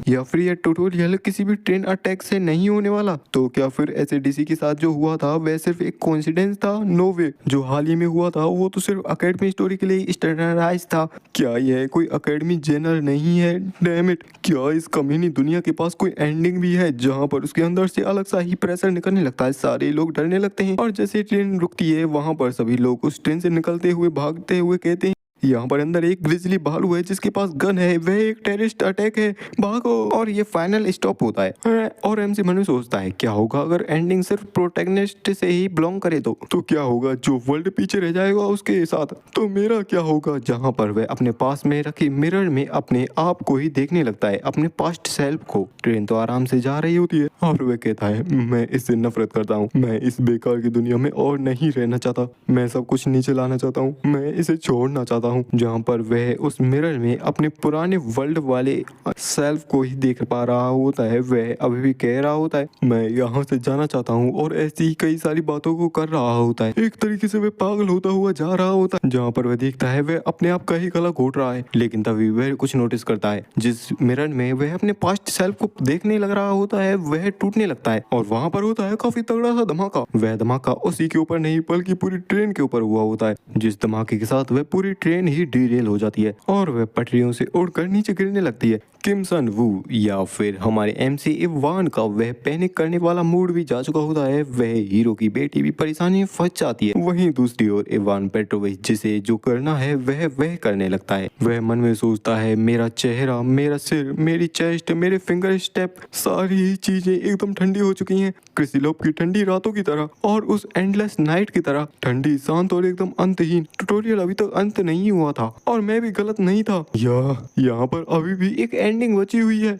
या फिर यह ट्यूटोरियल किसी भी ट्रेन अटैक से नहीं होने वाला? तो क्या फिर एसएडीसी के साथ जो हुआ था वह सिर्फ एक कोइंसिडेंस था? नो वे, जो हाल ही में हुआ था वो तो सिर्फ एकेडमी स्टोरी के लिए स्टैंडर्डाइज था। क्या यह कोई एकेडमी जनरल नहीं है? डैम इट, क्या इस कमीनी दुनिया के पास कोई एंडिंग भी है जहाँ पर उसके अंदर से अलग सा ही प्रेशर निकलने लगता है? सारे लोग डरने लगते हैं और जैसे ट्रेन रुकती है वहां पर सभी लोग उस ट्रेन से निकलते हुए भागते हुए कहते हैं, यहाँ पर अंदर एक ग्रिजली भालू है जिसके पास गन है, वह एक टेररिस्ट अटैक है, भागो। और ये फाइनल स्टॉप होता है। और एमसी मन में सोचता है, क्या होगा अगर एंडिंग सिर्फ प्रोटैगनिस्ट से ही बिलोंग करे तो क्या होगा? जो वर्ल्ड पीछे रह जाएगा उसके साथ, तो मेरा क्या होगा? जहाँ पर वह अपने पास में रखी मिरर में अपने आप को ही देखने लगता है, अपने पास्ट सेल्फ को। ट्रेन तो आराम से जा रही होती है और वह कहता है, मैं इससे नफरत करता हूँ, मैं इस बेकार की दुनिया में और नहीं रहना चाहता, मैं सब कुछ नीचे लाना चाहता हूँ, मैं इसे छोड़ना चाहता हूँ। जहाँ पर वह उस मिरर में अपने पुराने वर्ल्ड वाले सेल्फ को ही देख पा रहा होता है। वह अभी भी कह रहा होता है, मैं यहाँ से जाना चाहता हूँ, और ऐसी ही कई सारी बातों को कर रहा होता है। एक तरीके से वह पागल होता हुआ जा रहा होता है। जहाँ पर वह देखता है वह अपने आप का ही गला घोट रहा है। लेकिन तभी वह कुछ नोटिस करता है, जिस मिरर में वह अपने पास्ट सेल्फ को देखने लग रहा होता है वह टूटने लगता है और वहाँ पर होता है काफी तगड़ा सा धमाका। वह धमाका उसी के ऊपर नहीं बल्कि पूरी ट्रेन के ऊपर हुआ होता है, जिस धमाके के साथ वह पूरी ट्रेन ही डीरेल हो जाती है और वह पटरियों से उड़कर नीचे गिरने लगती है। किम सन वू या फिर हमारे एमसी इवान का वह पैनिक करने वाला मूड भी जा चुका होता है। वह हीरो की बेटी भी परेशानी में फंस जाती है। वहीं दूसरी ओर इवान पेट्रोविच जिसे जो करना है वह करने लगता है। वह मन में सोचता है, मेरा चेहरा, मेरा सिर, मेरी चेस्ट, मेरे फिंगर स्टेप, सारी ही चीजें एकदम ठंडी हो चुकी हैं, क्रिसिलोप की ठंडी रातों की तरह और उस एंडलेस नाइट की तरह, ठंडी, शांत और एकदम अंतहीन। ट्यूटोरियल अभी तक अंत नहीं हुआ था और मैं भी गलत नहीं था। यहाँ पर अभी भी एक एंडिंग बची हुई है।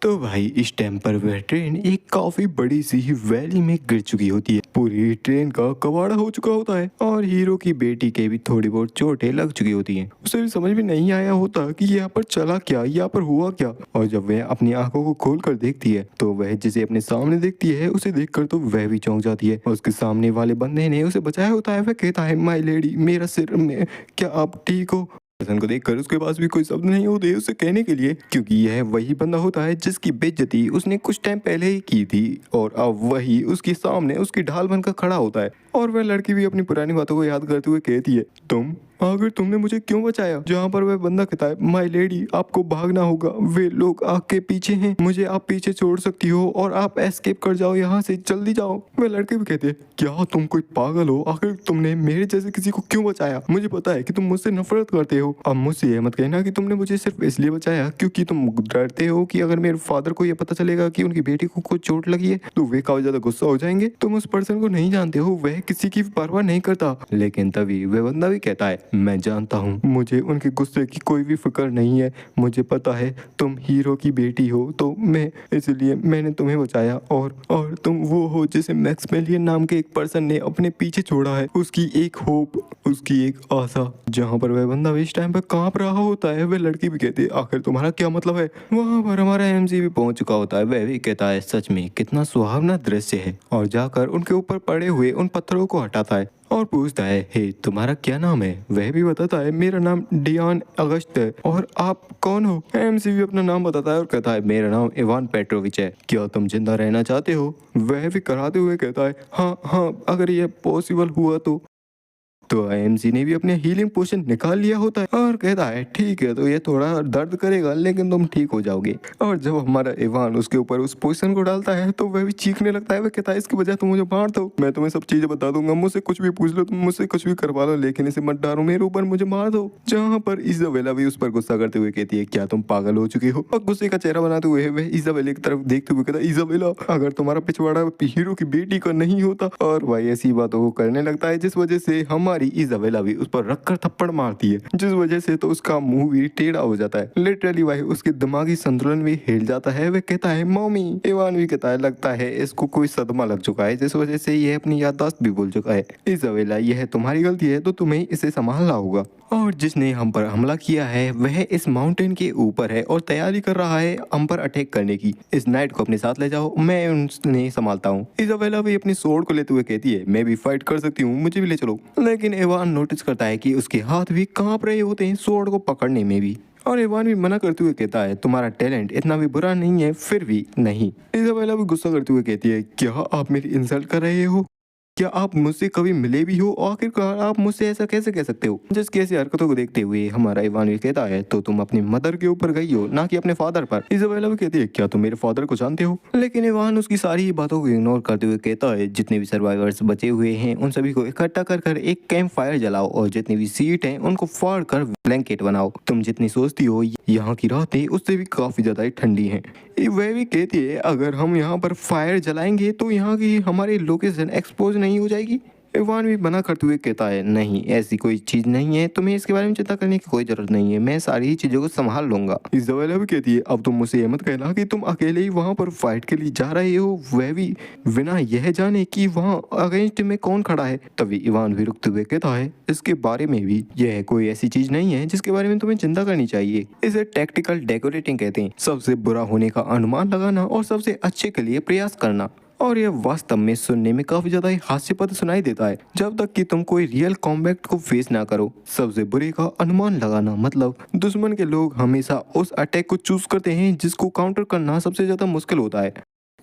तो भाई इस टाइम पर वह ट्रेन एक काफी बड़ी सी वैली में गिर चुकी होती है। पूरी ट्रेन का कबाड़ा हो चुका होता है और हीरो की बेटी के भी थोड़ी बहुत चोटें लग चुकी होती हैं। उसे भी समझ में नहीं आया होता कि यहाँ पर चला क्या, यहाँ पर हुआ क्या। और जब वह अपनी आंखों को खोल कर देखती है तो वह जिसे अपने सामने देखती है उसे देखकर तो वह भी चौंक जाती है। और उसके सामने वाले बंदे ने उसे बचाया होता है। वह कहता है, माय लेडी, मेरा सिर में, क्या आप ठीक हो? पर्सन को देखकर उसके पास भी कोई शब्द नहीं होते उसे कहने के लिए, क्योंकि यह वही बंदा होता है जिसकी बेइज्जती उसने कुछ टाइम पहले ही की थी और अब वही उसके सामने उसकी ढाल बनकर खड़ा होता है। और वह लड़की भी अपनी पुरानी बातों को याद करते हुए कहती है, तुम आखिर तुमने मुझे क्यों बचाया? जहाँ पर वह बंदा कहता है, माय लेडी, आपको भागना होगा, वे लोग आग के पीछे हैं, मुझे आप पीछे छोड़ सकती हो और आप एस्केप कर जाओ यहाँ से, जल्दी जाओ। वह लड़के भी कहते हैं, क्या तुम कोई पागल हो? आखिर तुमने मेरे जैसे किसी को क्यों बचाया? मुझे पता है कि तुम मुझसे नफरत करते हो। अब मुझसे ये मत कहना कि तुमने मुझे सिर्फ इसलिए बचाया क्योंकि तुम डरते हो कि अगर मेरे फादर को ये पता चलेगा कि उनकी बेटी को कुछ चोट लगी है तो वे काफी ज्यादा गुस्सा हो जाएंगे। तुम उस पर्सन को नहीं जानते हो, वह किसी की परवाह नहीं करता। लेकिन तभी वह बंदा भी कहता है, मैं जानता हूँ, मुझे उनके गुस्से की कोई भी फिक्र नहीं है। मुझे पता है तुम हीरो की बेटी हो, तो मैं इसलिए मैंने तुम्हें बचाया। और तुम वो हो जिसे मैक्सवेलियन नाम के एक पर्सन ने अपने पीछे छोड़ा है, उसकी एक होप, उसकी एक आशा। जहाँ पर वह बंदा इस टाइम पर कांप रहा होता है वह लड़की भी कहती है, आखिर तुम्हारा क्या मतलब है? वहाँ पर हमारा एमसी भी पहुंच चुका होता है। वह भी कहता है, सच में कितना सुहावना दृश्य है, और जाकर उनके ऊपर पड़े हुए उन पत्थरों को हटाता है और पूछता है, हे तुम्हारा क्या नाम है? वह भी बताता है, मेरा नाम डियान अगस्त है। और आप कौन हो? एमसी भी अपना नाम बताता है और कहता है, मेरा नाम इवान पेट्रोविच है। क्या तुम जिंदा रहना चाहते हो? वह भी कराते हुए कहता है, हाँ हाँ, अगर ये पॉसिबल हुआ तो एमसी ने भी अपने हीलिंग पोशन निकाल लिया होता है और कहता है, ठीक है, तो ये थोड़ा दर्द करेगा लेकिन तुम ठीक हो जाओगे। और जब हमारा इवान उसके ऊपर उस पोशन को डालता है तो वह भी चीखने लगता है। वह कहता है, इसकी वजह तुम मुझे मार दो, मैं तुम्हें सब चीजें बता दूंगा, मुझसे कुछ भी पूछ लो, तुम मुझसे कुछ भी करवा लो, लेकिन इसे मत डालो मेरे ऊपर, मुझे मार दो। जहाँ पर इजाबेला भी उस पर गुस्सा करते हुए कहती है, क्या तुम पागल हो चुकी हो? और गुस्से का चेहरा बनाते हुए वह इजाबेला की तरफ देखते हुए कहता है, इजाबेला, अगर तुम्हारा पिछवाड़ा हीरो की बेटी का नहीं होता। और भाई ऐसी बातों को करने लगता है जिस वजह से हमारी इजाबेला भी उस पर रखकर थप्पड़ मारती है, जिस वजह से तो उसका मुंह भी टेढ़ा हो जाता है। लिटरली भाई उसके दिमागी संतुलन भी हिल जाता है। वह कहता है, मम्मी। इवान भी कहता है, लगता है इसको कोई सदमा लग चुका है जिस वजह से यह अपनी याददाश्त भी भूल चुका है। इजाबेला, यह तुम्हारी गलती है तो तुम्हें इसे संभालना होगा। और जिसने हम पर हमला किया है वह इस माउंटेन के ऊपर है और तैयारी कर रहा है हम पर अटैक करने की। इस नाइट को अपने साथ ले जाओ, मैं उन्हें संभालता हूँ। इजाबेला भी अपनी सोर्ड को लेते हुए कहती है, मैं भी फाइट कर सकती हूँ, मुझे भी ले चलो। लेकिन इवान नोटिस करता है कि उसके हाथ भी कांप रहे होते हैं सोर्ड को पकड़ने में भी। और इवान भी मना करते हुए कहता है, तुम्हारा टैलेंट इतना भी बुरा नहीं है, फिर भी नहीं। इजाबेला भी गुस्सा करते हुए कहती है, क्या आप मेरी इंसल्ट कर रहे हो? क्या आप मुझसे कभी मिले भी हो? आखिरकार आप मुझसे ऐसा कैसे कह सकते हो? जिसकी ऐसी हरकतों को देखते हुए हमारा इवान भी कहता है, तो तुम अपनी मदर के ऊपर गई हो, ना कि अपने फादर पर। इजाबेला भी कहती है, क्या तुम मेरे फादर को जानते हो? लेकिन इवान उसकी सारी बातों को इग्नोर करते हुए कहता है, जितने भी सर्वाइवर्स बचे हुए हैं उन सभी को इकट्ठा कर एक कैंप फायर जलाओ और जितनी भी सीट हैं उनको फाड़ कर ब्लैंकेट बनाओ। तुम जितनी सोचती हो यहाँ की रातें उससे भी काफी ज्यादा ही ठंडी हैं। वह भी कहती है, अगर हम यहाँ पर फायर जलाएंगे तो यहाँ की हमारी लोकेशन एक्सपोज नहीं हो जाएगी? इवान भी मना करते हुए कहता है, नहीं, ऐसी कोई चीज नहीं है, तुम्हें इसके बारे में चिंता करने की कोई जरूरत नहीं है, मैं सारी ही चीजों को संभाल लूंगा। इजाबेला भी कहती है, अब तुम मुझसे ये मत कहना कि तुम अकेले ही वहां पर फाइट के लिए जा रहे हो, वह भी बिना यह जाने कि वहां अगेंस्ट में कौन खड़ा है। तभी इवान भी रुकते हुए कहता है, इसके बारे में भी, यह कोई ऐसी चीज नहीं है जिसके बारे में तुम्हें चिंता करनी चाहिए। इसे टैक्टिकल डेकोरेटिंग कहते हैं, सबसे बुरा होने का अनुमान लगाना और सबसे अच्छे के लिए प्रयास करना। और यह वास्तव में सुनने में काफी ज्यादा ही हास्यपद सुनाई देता है, जब तक कि तुम कोई रियल कॉम्बैट को फेस ना करो। सबसे बुरे का अनुमान लगाना मतलब दुश्मन के लोग हमेशा उस अटैक को चूज करते हैं जिसको काउंटर करना सबसे ज्यादा मुश्किल होता है।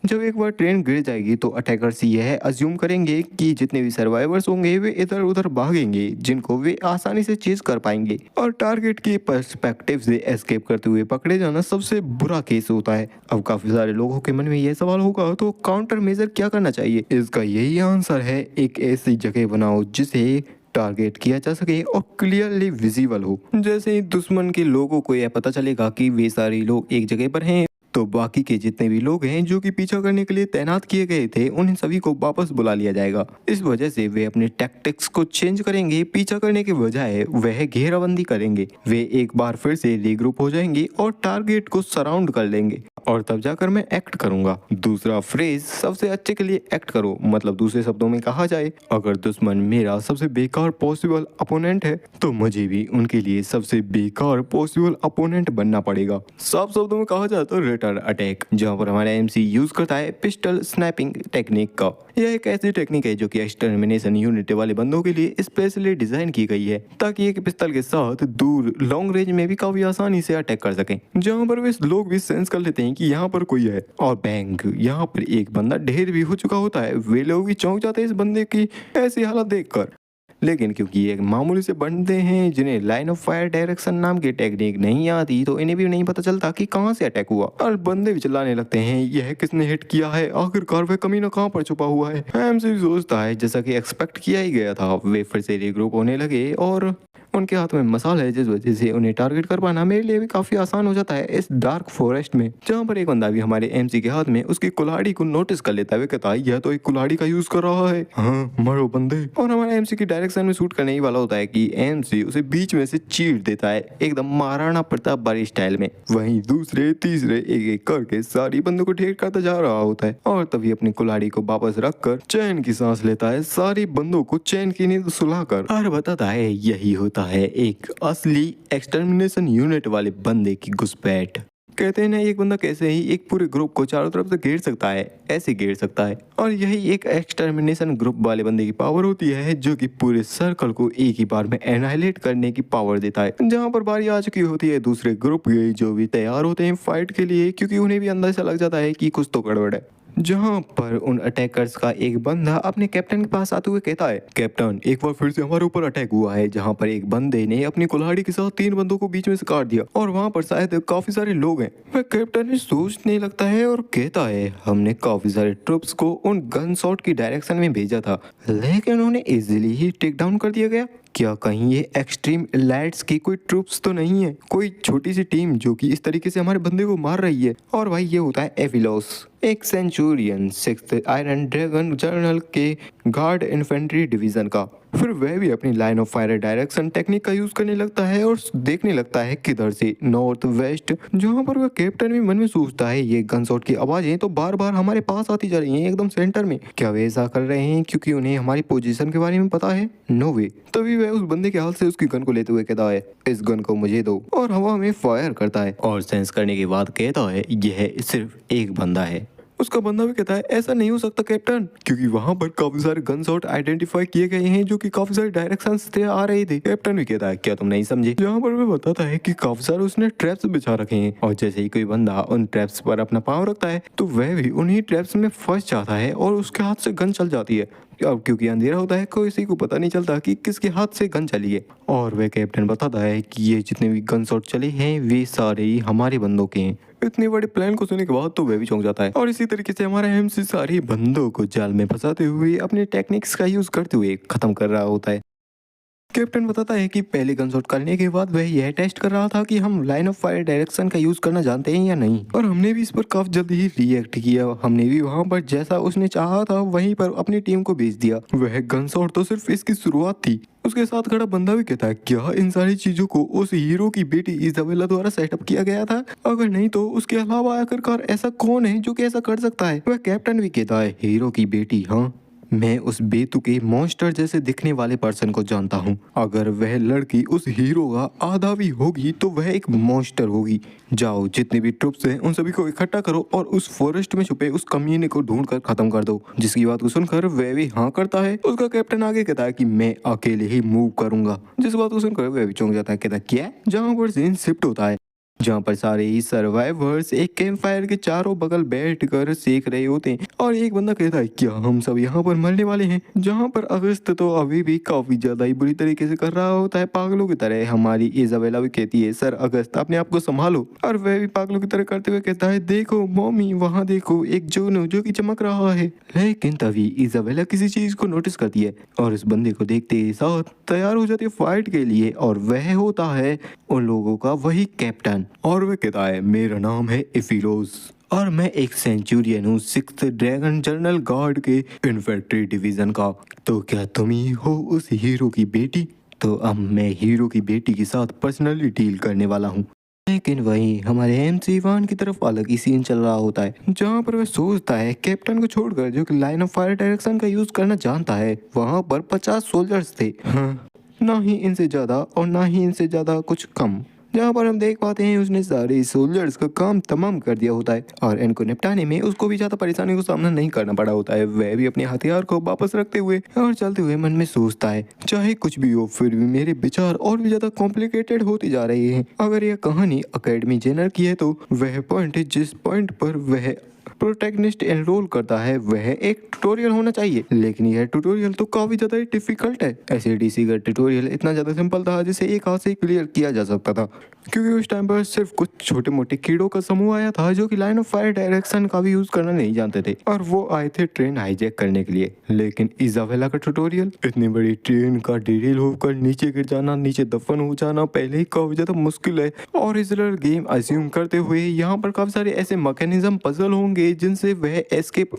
जब एक बार ट्रेन गिर जाएगी तो अटैकर्स यह अज्यूम करेंगे कि जितने भी सर्वाइवर्स होंगे वे इधर उधर भागेंगे, जिनको वे आसानी से चेज कर पाएंगे। और टारगेट के पर्सपेक्टिव से एस्केप करते हुए पकड़े जाना सबसे बुरा केस होता है। अब काफी सारे लोगों के मन में यह सवाल होगा, तो काउंटर मेजर क्या करना चाहिए? इसका यही आंसर है, एक ऐसी जगह बनाओ जिसे टारगेट किया जा सके और क्लियरली विजिबल हो। जैसे ही दुश्मन के लोगों को यह पता चलेगा कि वे सारे लोग एक जगह पर हैं, तो बाकी के जितने भी लोग हैं जो कि पीछा करने के लिए तैनात किए गए थे उन सभी को वापस बुला लिया जाएगा। इस वजह से वे अपने टैक्टिक्स को चेंज करेंगे, पीछा करने के बजाय वह घेराबंदी करेंगे। वे एक बार फिर से रीग्रुप हो जाएंगे और टारगेट को सराउंड कर लेंगे। और तब जाकर मैं एक्ट करूंगा। दूसरा फ्रेज सबसे अच्छे के लिए एक्ट करो, मतलब दूसरे शब्दों में कहा जाए अगर दुश्मन मेरा सबसे बेकार पॉसिबल अपोनेंट है तो मुझे भी उनके लिए सबसे बेकार पॉसिबल अपोनेंट बनना पड़ेगा। साफ शब्दों में कहा जाए तो रिटर्न अटैक, जहाँ पर हमारा एमसी यूज करता है पिस्टल स्नैपिंग टेक्निक का। यह एक ऐसी टेक्निक है जो कि एक्सटर्मिनेशन यूनिट वाले बंदों के लिए स्पेशली डिजाइन की गई है ताकि एक पिस्तल के साथ दूर लॉन्ग रेंज में भी काफी आसानी से अटैक कर सकें, जहां पर वे लोग भी सेंस कर लेते हैं कि यहाँ पर कोई है और बैंग यहाँ पर एक बंदा ढेर भी हो चुका होता है। वे लोग भी चौंक जाते हैं इस बंदे की ऐसी हालत देखकर, लेकिन क्योंकि ये एक मामूली से बंदे हैं जिन्हें लाइन ऑफ फायर डायरेक्शन नाम की टेक्निक नहीं आती तो इन्हें भी नहीं पता चलता कि कहां से अटैक हुआ और बंदे भी चिल्लाने लगते हैं यह किसने हिट किया है, आखिरकार वह कमीना कहां पर छुपा हुआ है। एमसी सोचता है जैसा कि एक्सपेक्ट किया ही गया था, वे फिर से रिग्रुप होने लगे और उनके हाथ में मसाल है जिस वजह से उन्हें टारगेट कर पाना मेरे लिए भी काफी आसान हो जाता है इस डार्क फॉरेस्ट में, जहाँ पर एक बंदा भी हमारे एमसी के हाथ में उसकी कुल्हाड़ी को नोटिस कर लेता है। कहता है यह तो एक कुल्हाड़ी का यूज कर रहा है, हाँ मरो बंदे। और हमारे एमसी की डायरेक्शन में शूट करने ही वाला होता है कि एमसी उसे बीच में से चीर देता है एकदम महाराणा प्रताप बारी स्टाइल में। वहीं दूसरे तीसरे एक एक करके सारी बंदों को ढेर करता जा रहा होता है और तभी अपनी कुल्हाड़ी को वापस रखकर चैन की सांस लेता है, सारी बंदों को चैन की नींद सुलाकर, और बताता है यही होता है एक असली एक्सटर्मिनेशन यूनिट वाले बंदे की घुसपैठ। कहते हैं ना एक बंदा कैसे ही एक पूरे ग्रुप को चारों तरफ से घेर सकता है, ऐसे घेर सकता है, और यही एक एक्सटर्मिनेशन ग्रुप वाले बंदे की पावर होती है जो कि पूरे सर्कल को एक ही बार में एनाइलेट करने की पावर देता है। जहां पर बारी आ चुकी होती है दूसरे ग्रुप की जो भी तैयार होते हैं फाइट के लिए, क्योंकि उन्हें भी अंदाजा लग जाता है कि कुछ तो गड़बड़ है। जहां पर उन अटैकर्स का एक बंदा अपने कैप्टन के पास आते हुए कहता है कैप्टन एक बार फिर से हमारे ऊपर अटैक हुआ है, जहां पर एक बंदे ने अपनी कुल्हाड़ी के साथ 3 बंदों को बीच में से काट दिया और वहां पर शायद काफी सारे लोग हैं। वह कैप्टन भी सोचने लगता है और कहता है हमने काफी सारे ट्रुप्स को उन गन शॉट की डायरेक्शन में भेजा था लेकिन उन्हें इजीली ही टेक डाउन कर दिया गया। क्या कहीं ये एक्सट्रीम एलाइट्स की कोई ट्रुप्स तो नहीं है, कोई छोटी सी टीम जो कि इस तरीके से हमारे बंदे को मार रही है। और भाई ये होता है एविलोस, एक Centurion 6th iron dragon journal के गार्ड इन्फेंट्री डिवीजन का। फिर वह भी अपनी line of fire direction technique का यूज करने लगता है और देखने लगता है किधर से, नॉर्थ वेस्ट, जहां पर वह कैप्टन भी मन में सोचता है ये गन शॉट की आवाजें तो बार बार हमारे पास आती जा रही हैं एकदम सेंटर में, क्या वे ऐसा कर रहे हैं क्योंकि उन्हें हमारी पोजीशन के बारे में पता है? नो वे। तभी वह उस बंदे के हाथ से उसकी गन को लेते हुए कहता है इस गन को मुझे दो, और हवा में फायर करता है और सेंस करने के बाद कहता है यह सिर्फ एक बंदा है। उसका बंदा भी कहता है ऐसा नहीं हो सकता कैप्टन, क्योंकि वहां पर काफी सारे गन शॉट आइडेंटिफाई किए गए हैं जो कि काफी सारे डायरेक्शन से आ रहे थे। कैप्टन भी कहता है क्या तुम नहीं समझे? जहां पर वो बताता है कि काफी सारे उसने ट्रैप्स बिछा रखे हैं और जैसे ही कोई बंदा उन ट्रैप्स पर अपना पाँव रखता है तो वह भी उन्हीं ट्रैप्स में फंस जाता है और उसके हाथ से गन चल जाती है। अब क्योंकि अंधेरा होता है किसी को पता नहीं चलता कि किसके हाथ से गन चली है, और वह कैप्टन बताता है कि ये जितने भी गन शॉट चले हैं वे सारे ही हमारे बंदों के हैं। इतने बड़े प्लान को सुनने के बाद तो वह भी चौंक जाता है और इसी तरीके से हमारा एमसी सारी बंदों को जाल में फंसाते हुए अपने टेक्निक्स का यूज करते हुए खत्म कर रहा होता है। कैप्टन बताता है कि पहले गन शॉट करने के बाद वह यह टेस्ट कर रहा था कि हम लाइन ऑफ फायर डायरेक्शन का यूज करना जानते हैं या नहीं, और हमने भी इस पर काफी जल्दी ही रिएक्ट किया। हमने भी वहां पर जैसा उसने चाहा था वहीं पर अपनी टीम को भेज दिया। वह गन शॉट तो सिर्फ इसकी शुरुआत थी। उसके साथ खड़ा बंदा भी कहता है क्या इन सारी चीजों को उस हीरो की बेटी इजाबेला द्वारा सेटअप किया गया था? अगर नहीं तो उसके अलावा आखिरकार ऐसा कौन है जो कि ऐसा कर सकता है? वह कैप्टन भी कहता है हीरो की बेटी, हाँ मैं उस बेतुके मॉन्स्टर जैसे दिखने वाले पर्सन को जानता हूँ। अगर वह लड़की उस हीरो का आधा भी होगी तो वह एक मॉन्स्टर होगी। जाओ जितने भी ट्रुप्स हैं उन सभी को इकट्ठा करो और उस फॉरेस्ट में छुपे उस कमीने को ढूंढ कर खत्म कर दो। जिसकी बात को सुनकर वह भी हाँ करता है। उसका कैप्टन आगे कहता है कि मैं अकेले ही मूव करूंगा। जिस बात को सुनकर वह भी चौंक जाता है, कहता क्या? जहाँ पर सीन शिफ्ट होता है जहाँ पर सारे ही सर्वाइवर्स एक कैंप फायर के चारों बगल बैठकर सेक रहे होते हैं और एक बंदा कहता है क्या हम सब यहाँ पर मरने वाले हैं? जहाँ पर अगस्त तो अभी भी काफी ज्यादा ही बुरी तरीके से कर रहा होता है पागलों की तरह। हमारी इजाबेला भी कहती है सर अगस्त अपने आप को संभालो, और वह भी पागलों की तरह करते हुए कहता है देखो मॉमी वहाँ देखो एक जोनो जो कि चमक रहा है। लेकिन तभी इजाबेला किसी चीज को नोटिस करती है और उस बंदे को देखते ही साथ तैयार हो जाती है फाइट के लिए, और वह होता है उन लोगों का वही कैप्टन। और वह कहता है मेरा नाम है इफिलोस और मैं एक सेंचुरियन हूँ 6th ड्रैगन जर्नल गार्ड के इन्फेंट्री डिवीजन का। तो क्या तुम ही हो उस हीरो की बेटी? तो अब मैं हीरो की बेटी के साथ पर्सनली डील करने वाला हूँ। लेकिन वहीं हमारे MC वान की तरफ अलग ही सीन चल रहा होता है, जहाँ पर वह सोचता है कैप्टन को छोड़कर जो कि लाइन ऑफ फायर डायरेक्शन का यूज करना जानता है, वहाँ पर 50 सोल्जर्स थे। हाँ, ना ही इनसे ज्यादा और ना ही इनसे ज्यादा कुछ कम। जहाँ पर हम देख पाते हैं उसने सारे सोल्जर्स का काम तमाम कर दिया होता है और इनको निपटाने में उसको भी ज्यादा परेशानी का सामना नहीं करना पड़ा होता है। वह भी अपने हथियार को वापस रखते हुए और चलते हुए मन में सोचता है, चाहे कुछ भी हो फिर भी मेरे विचार और भी ज्यादा कॉम्प्लिकेटेड होते जा रहे हैं। अगर यह कहानी अकेडमी जेनर की है तो वह पॉइंट जिस पॉइंट पर वह प्रोटैगनिस्ट एनरोल करता है वह एक ट्यूटोरियल होना चाहिए, लेकिन यह ट्यूटोरियल तो काफी ज्यादा डिफिकल्ट है। एसएडीसी का ट्यूटोरियल इतना ज्यादा सिंपल था जिसे एक हाथ से क्लियर किया जा सकता था, क्योंकि उस टाइम पर सिर्फ कुछ छोटे मोटे कीड़ों का समूह आया था जो कि लाइन ऑफ फायर डायरेक्शन का भी यूज करना नहीं जानते थे और वो आए थे ट्रेन हाईजैक करने के लिए। लेकिन इजाबेला का ट्यूटोरियल, इतनी बड़ी ट्रेन का डिरेल होकर नीचे गिर जाना, नीचे दफन हो जाना पहले ही काफी ज्यादा मुश्किल है और इसलिए गेम अज्यूम करते हुए यहाँ पर काफी सारे ऐसे मैकेनिज्म पजल होंगे जिनसे वह एस्केप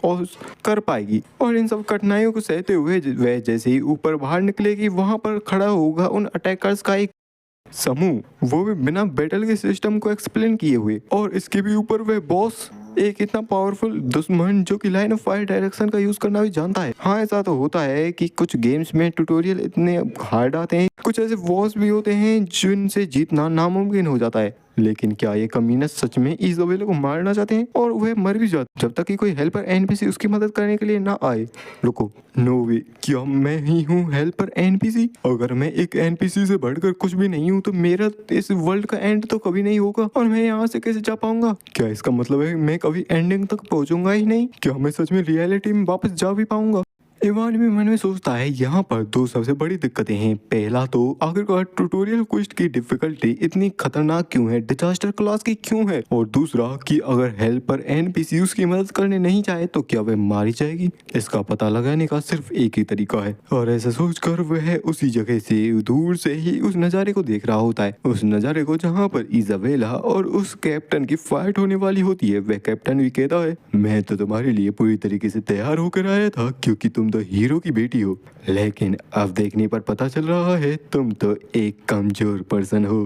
कर पाएगी और इन सब कठिनाइयों को सहते हुए वह जैसे ही ऊपर बाहर निकलेगी वहां पर खड़ा होगा उन अटैकर्स का एक समूह, वो भी बिना बैटल के सिस्टम को एक्सप्लेन किए हुए। और इसके भी ऊपर वह बॉस एक इतना पावरफुल दुश्मन जो कि लाइन ऑफ फायर डायरेक्शन का यूज करना भी जानता है। हाँ, ऐसा तो होता है कि कुछ गेम्स में ट्यूटोरियल इतने हार्ड आते हैं, कुछ ऐसे वॉर्स भी होते हैं जिनसे जीतना नामुमकिन हो जाता है। लेकिन क्या ये कमीना सच में इजाबेला को मारना चाहते हैं और वह मर भी जाते जब तक कि कोई हेल्पर एनपीसी उसकी मदद करने के लिए ना आए? रुको, नो वे, क्या मैं ही हूँ हेल्पर एनपीसी? अगर मैं एक एनपीसी से बढ़कर कुछ भी नहीं हूँ तो मेरा इस वर्ल्ड का एंड तो कभी नहीं होगा और मैं यहाँ से कैसे जा पाऊंगा? क्या इसका मतलब है मैं कभी एंडिंग तक पहुंचूंगा ही नहीं? क्या मैं सच में रियलिटी में वापस जा भी पाऊंगा? इवान भी मन में सोचता है। यहाँ पर दो सबसे बड़ी दिक्कतें हैं। पहला तो आखिरकार ट्यूटोरियल क्वेस्ट की डिफिकल्टी इतनी खतरनाक क्यों है, डिजास्टर क्लास की क्यों है, और दूसरा कि अगर हेल्पर एनपीसी उसकी मदद करने नहीं चाहे तो क्या वह मारी जाएगी? इसका पता लगाने का सिर्फ एक ही तरीका है और ऐसा सोचकर वह उसी जगह से दूर से ही उस नज़ारे को देख रहा होता है, उस नज़ारे को जहाँ पर इजाबेला और उस कैप्टन की फाइट होने वाली होती है। वह कैप्टन भी कहता है, मैं तो तुम्हारे लिए पूरी तरीके से तैयार होकर आया था क्योंकि तुम तो हीरो की बेटी हो, लेकिन अब देखने पर पता चल रहा है तुम तो एक कमजोर पर्सन हो।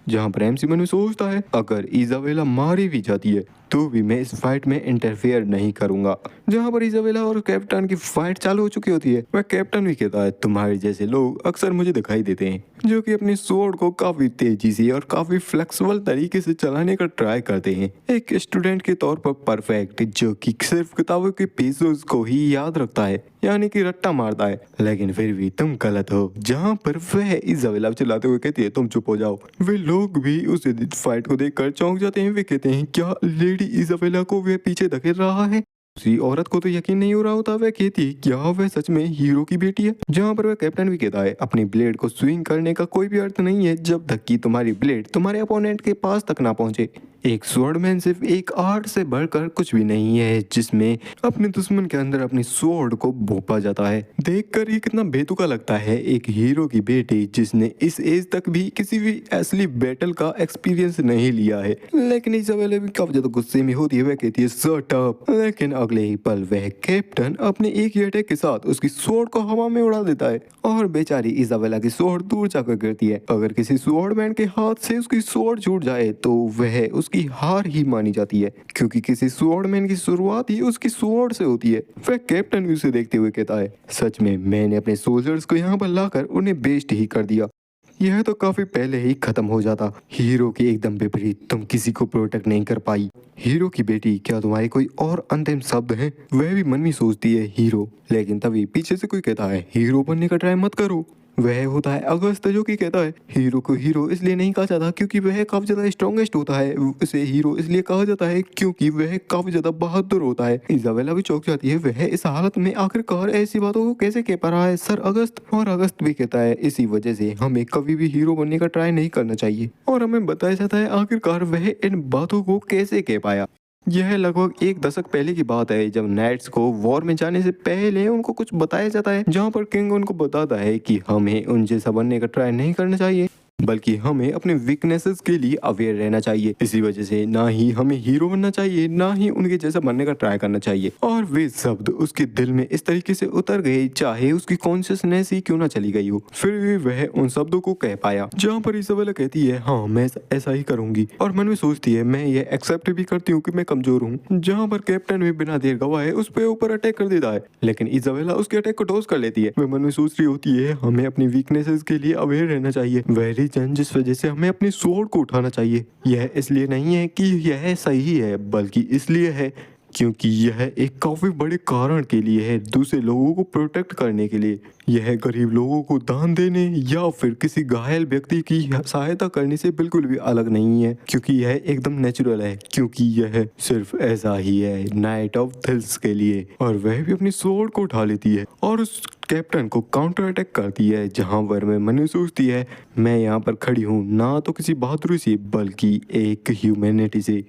जहाँ पर एमसी मनु सोचता है अगर इजाबेला मारी भी जाती है तो भी मैं इस फाइट में इंटरफेयर नहीं करूंगा। जहाँ पर इजाबेला और कैप्टन की फाइट चालू हो चुकी होती है, वह कैप्टन भी कहता है, तुम्हारे जैसे लोग अक्सर मुझे दिखाई देते हैं जो कि अपनी स्वॉर्ड को काफी तेजी से और काफी फ्लेक्सिबल तरीके से चलाने का ट्राई करते हैं, एक स्टूडेंट के तौर पर परफेक्ट, जो कि सिर्फ किताबों के पेजेस को ही याद रखता है, यानी कि रट्टा मारता है। लेकिन फिर भी तुम गलत हो। जहाँ पर वह इजाबेला चिल्लाते हुए कहती है, तुम चुप हो जाओ। वे लोग भी उस फाइट को देखकर चौंक जाते हैं। वे कहते हैं, क्या लेडी इजाबेला को वह पीछे धकेल रहा है? उसी औरत को तो यकीन नहीं हो रहा होता। वह कहती है, क्या वह सच में हीरो की बेटी है? जहाँ पर वह कैप्टन भी कहता है, अपनी ब्लेड को स्विंग करने का कोई भी अर्थ नहीं है जब तक कि तुम्हारी ब्लेड तुम्हारे अपोनेंट के पास तक ना पहुंचे। एक स्वॉर्डमैन सिर्फ एक आर्ट से बढ़कर कुछ भी नहीं है जिसमें अपने दुश्मन के अंदर अपनी स्वॉर्ड को भोंपा जाता है। देखकर ये कितना बेतुका लगता है, एक हीरो की बेटी जिसने इस एज तक भी किसी भी असली बैटल का एक्सपीरियंस नहीं लिया है। लेकिन इजाबेला भी काफी ज्यादा गुस्से में होती है। वह कहती है, शट अप। लेकिन अगले ही पल वह कैप्टन अपने एक ही अटैक के साथ उसकी स्वॉर्ड को हवा में उड़ा देता है और बेचारी इजाबेला की स्वॉर्ड दूर जाकर गिरती है। अगर किसी स्वॉर्डमैन के हाथ से उसकी स्वॉर्ड छूट जाए तो वह उसकी हार ही मानी जाती है, क्योंकि किसी स्वॉर्डमैन की शुरुआत ही उसकी स्वॉर्ड से होती है। वह कैप्टन भी उसे देखते हुए कहता है, सच में मैंने अपने सोल्जर्स को यहाँ पर लाकर उन्हें बेस्ट ही कर दिया। यह तो काफी पहले ही खत्म हो जाता। हीरो के एकदम विपरीत, तुम किसी को प्रोटेक्ट नहीं कर पाई। हीरो की बेटी, क्या तुम्हारे कोई और अंतिम शब्द हैं? वह भी मन में सोचती है हीरो, लेकिन तभी पीछे से कोई कहता है, हीरो बनने का ट्राई मत करो। वह होता है अगस्त, जो कि कहता है, हीरो को हीरो इसलिए नहीं कहा जाता क्योंकि वह काफी ज्यादा स्ट्रॉन्गेस्ट होता है, उसे हीरो इसलिए कहा जाता है क्योंकि वह काफी ज्यादा बहादुर होता है। इजाबेला भी चौंक जाती है, वह इस हालत में आखिरकार ऐसी बातों को कैसे कह पा रहा है सर अगस्त? और अगस्त भी कहता है, इसी वजह से हमें कभी भी हीरो बनने का ट्राई नहीं करना चाहिए। और हमें बताया जाता है आखिरकार वह इन बातों को कैसे कह पाया। यह लगभग एक दशक पहले की बात है, जब नाइट्स को वॉर में जाने से पहले उनको कुछ बताया जाता है, जहाँ पर किंग उनको बताता है कि हमें उन जैसा बनने का ट्राई नहीं करना चाहिए। बल्कि हमें अपने वीकनेसेस के लिए अवेयर रहना चाहिए। इसी वजह से ना ही हमें हीरो बनना चाहिए, ना ही उनके जैसा बनने का ट्राई करना चाहिए। और वे शब्द उसके दिल में इस तरीके से उतर गए, चाहे उसकी कॉन्शियसनेस ही क्यों ना चली गई हो, फिर भी वह उन शब्दों को कह पाया। जहाँ पर इसाबेला कहती है हाँ मैं ऐसा ही करूंगी, और मन में सोचती है मैं ये एक्सेप्ट भी करती हूँ कि मैं कमजोर हूँ। जहाँ पर कैप्टन भी बिना देर गवाए उस पे ऊपर अटैक कर देता है, लेकिन इसाबेला उसके अटैक को टॉस कर लेती है। वह मन में सोच रही होती है हमें अपनी वीकनेसेस के लिए अवेयर रहना चाहिए। वह रीजन जिस वजह से हमें अपनी स्वॉर्ड को उठाना चाहिए, यह इसलिए नहीं है कि यह सही है, बल्कि इसलिए है क्योंकि यह एक काफी बड़े कारण के लिए है, दूसरे लोगों को प्रोटेक्ट करने के लिए। यह गरीब लोगों को दान देने या फिर किसी घायल व्यक्ति की सहायता करने से बिल्कुल भी अलग नहीं है, क्योंकि यह एकदम नेचुरल है, क्योंकि यह सिर्फ ऐसा ही है नाइट ऑफ थिल्स के लिए। और वह भी अपनी स्वॉर्ड को उठा लेती है और उस कैप्टन को काउंटर अटैक करती है, जहां पर मैं मन में सोचती है मैं यहाँ पर खड़ी हूँ ना तो किसी बहादुरी से, बल्कि एक ह्यूमैनिटी से।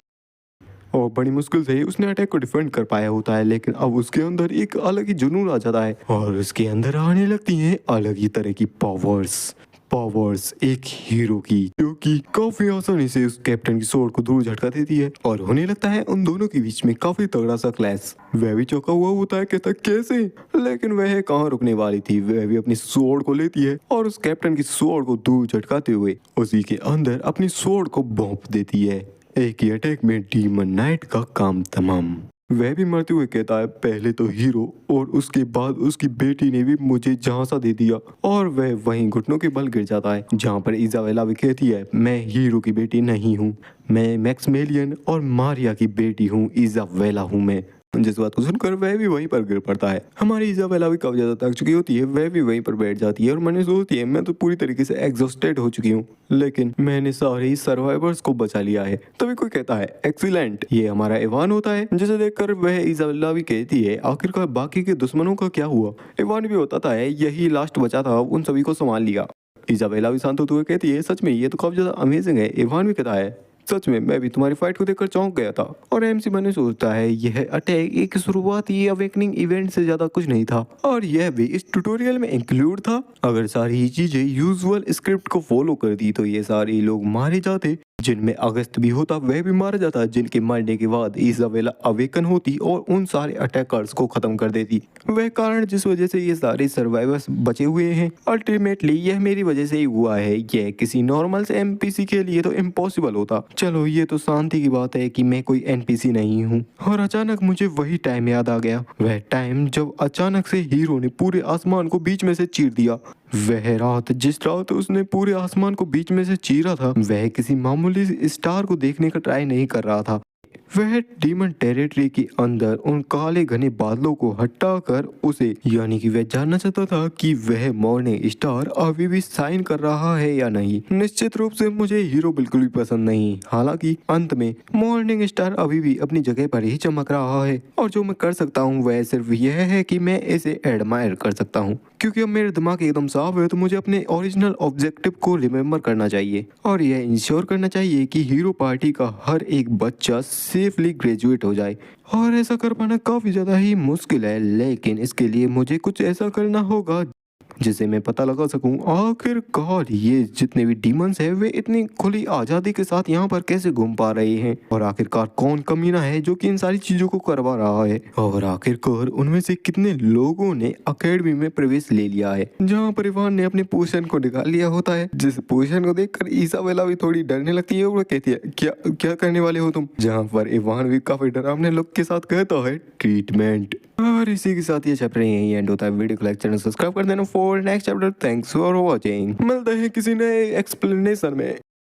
और बड़ी मुश्किल से उसने अटैक को डिफेंड कर पाया होता है, लेकिन अब उसके अंदर एक अलग ही जुनून आ जाता है और उसके अंदर आने लगती हैं अलग ही तरह की पावर्स एक हीरो की, जो कि काफी आसानी से उस कैप्टन की स्वॉर्ड को दूर झटका देती है। और होने लगता है उन दोनों के बीच में काफी तगड़ा सा क्लैश। वह भी चौंका हुआ होता है, कहता कैसे, लेकिन वह कहाँ रुकने वाली थी। वह भी अपनी स्वॉर्ड को लेती है और उस कैप्टन की स्वॉर्ड को दूर झटकाते हुए उसी के अंदर अपनी स्वॉर्ड को भोंप देती है। एक ही अटैक में डीमन नाइट का काम तमाम। वह भी मरते हुए कहता है पहले तो हीरो और उसके बाद उसकी बेटी ने भी मुझे झांसा दे दिया, और वह वहीं घुटनों के बल गिर जाता है। जहाँ पर इजाबेला भी कहती है मैं हीरो की बेटी नहीं हूँ, मैं मैक्समेलियन और मारिया की बेटी हूँ, इजाबेला हूँ मैं। जिस बात को सुनकर वह भी वहीं पर गिर पड़ता है। हमारी इजाबेला भी काफी ज्यादा थक चुकी होती है, वह भी वहीं पर बैठ जाती है और मन में सोचती है मैं तो पूरी तरीके से एग्जॉस्टेड हो चुकी हूँ, लेकिन मैंने सारे सर्वाइवर्स को बचा लिया है। तभी कोई कहता है एक्सीलेंट, ये हमारा इवान होता है, जिसे देखकर वह इजाबेला भी कहती है आखिरकार बाकी के दुश्मनों का क्या हुआ। इवान भी बताता है यही लास्ट बचा था, उन सभी को संभाल लिया। इजाबेला भी शांत होते हुए कहती है सच में ये तो काफी ज्यादा अमेजिंग है। इवान भी कहता है सच में मैं भी तुम्हारी फाइट को देखकर चौंक गया था। और एमसी मैंने सोचता है यह अटैक एक शुरुआती अवेकनिंग इवेंट से ज्यादा कुछ नहीं था, और यह भी इस ट्यूटोरियल में इंक्लूड था। अगर सारी चीजें यूजुअल स्क्रिप्ट को फॉलो करती तो ये सारे लोग मारे जाते, जिनमें अगस्त भी होता वह भी मारा जाता, जिनके मरने के बाद इजाबेला अवेकन होती और उन सारे अटैकर्स को खत्म कर देती। वह कारण जिस वजह से ये सारे सर्वाइवर्स बचे हुए हैं, अल्टीमेटली यह मेरी वजह से ही हुआ है। यह किसी नॉर्मल से एनपीसी के लिए तो इम्पॉसिबल होता। चलो ये तो शांति की बात है कि मैं कोई एनपीसी नहीं हूँ। और अचानक मुझे वही टाइम याद आ गया, वह टाइम जब अचानक से हीरो ने पूरे आसमान को बीच में से चीर दिया। वह रात जिस रात उसने पूरे आसमान को बीच में से चीरा था, वह किसी मामूली स्टार को देखने का ट्राई नहीं कर रहा था। वह डीमन टेरिटरी के अंदर उन काले घने बादलों को हटाकर उसे, यानी कि वह जानना चाहता था कि वह मॉर्निंग स्टार अभी भी साइन कर रहा है या नहीं। निश्चित रूप से मुझे हीरो बिल्कुल भी पसंद नहीं, हालांकि अंत में मॉर्निंग स्टार अभी भी अपनी जगह पर ही चमक रहा है, और जो मैं कर सकता हूँ वह सिर्फ यह है कि मैं इसे एडमायर कर सकता हूँ। क्योंकि अब मेरा दिमाग एकदम साफ है, तो मुझे अपने ओरिजिनल ऑब्जेक्टिव को रिमेम्बर करना चाहिए, और यह इंश्योर करना चाहिए कि हीरो पार्टी का हर एक बच्चा सेफली ग्रेजुएट हो जाए। और ऐसा कर पाना काफी ज्यादा ही मुश्किल है, लेकिन इसके लिए मुझे कुछ ऐसा करना होगा जिसे मैं पता लगा सकूं आखिरकार ये जितने भी डीमंस है वे इतनी खुली आजादी के साथ यहाँ पर कैसे घूम पा रहे हैं, और आखिरकार कौन कमीना है जो कि इन सारी चीजों को करवा रहा है, और आखिरकार उनमें से कितने लोगों ने अकेडमी में प्रवेश ले लिया है। जहाँ पर इवान ने अपने पोजीशन को निकाल लिया होता है, जिस पोजीशन को देखकर इसाबेला भी थोड़ी डरने लगती है और कहती है क्या क्या करने वाले हो तुम। जहाँ पर इवान भी काफी डरावने लुक के साथ कहता है ट्रीटमेंट। और इसी के साथ ये चैप्टर यही एंड होता है। वीडियो को लाइक, चैनल सब्सक्राइब कर देना for next chapter. Thanks for watching. मिलते हैं किसी नए एक्सप्लेनेशन में।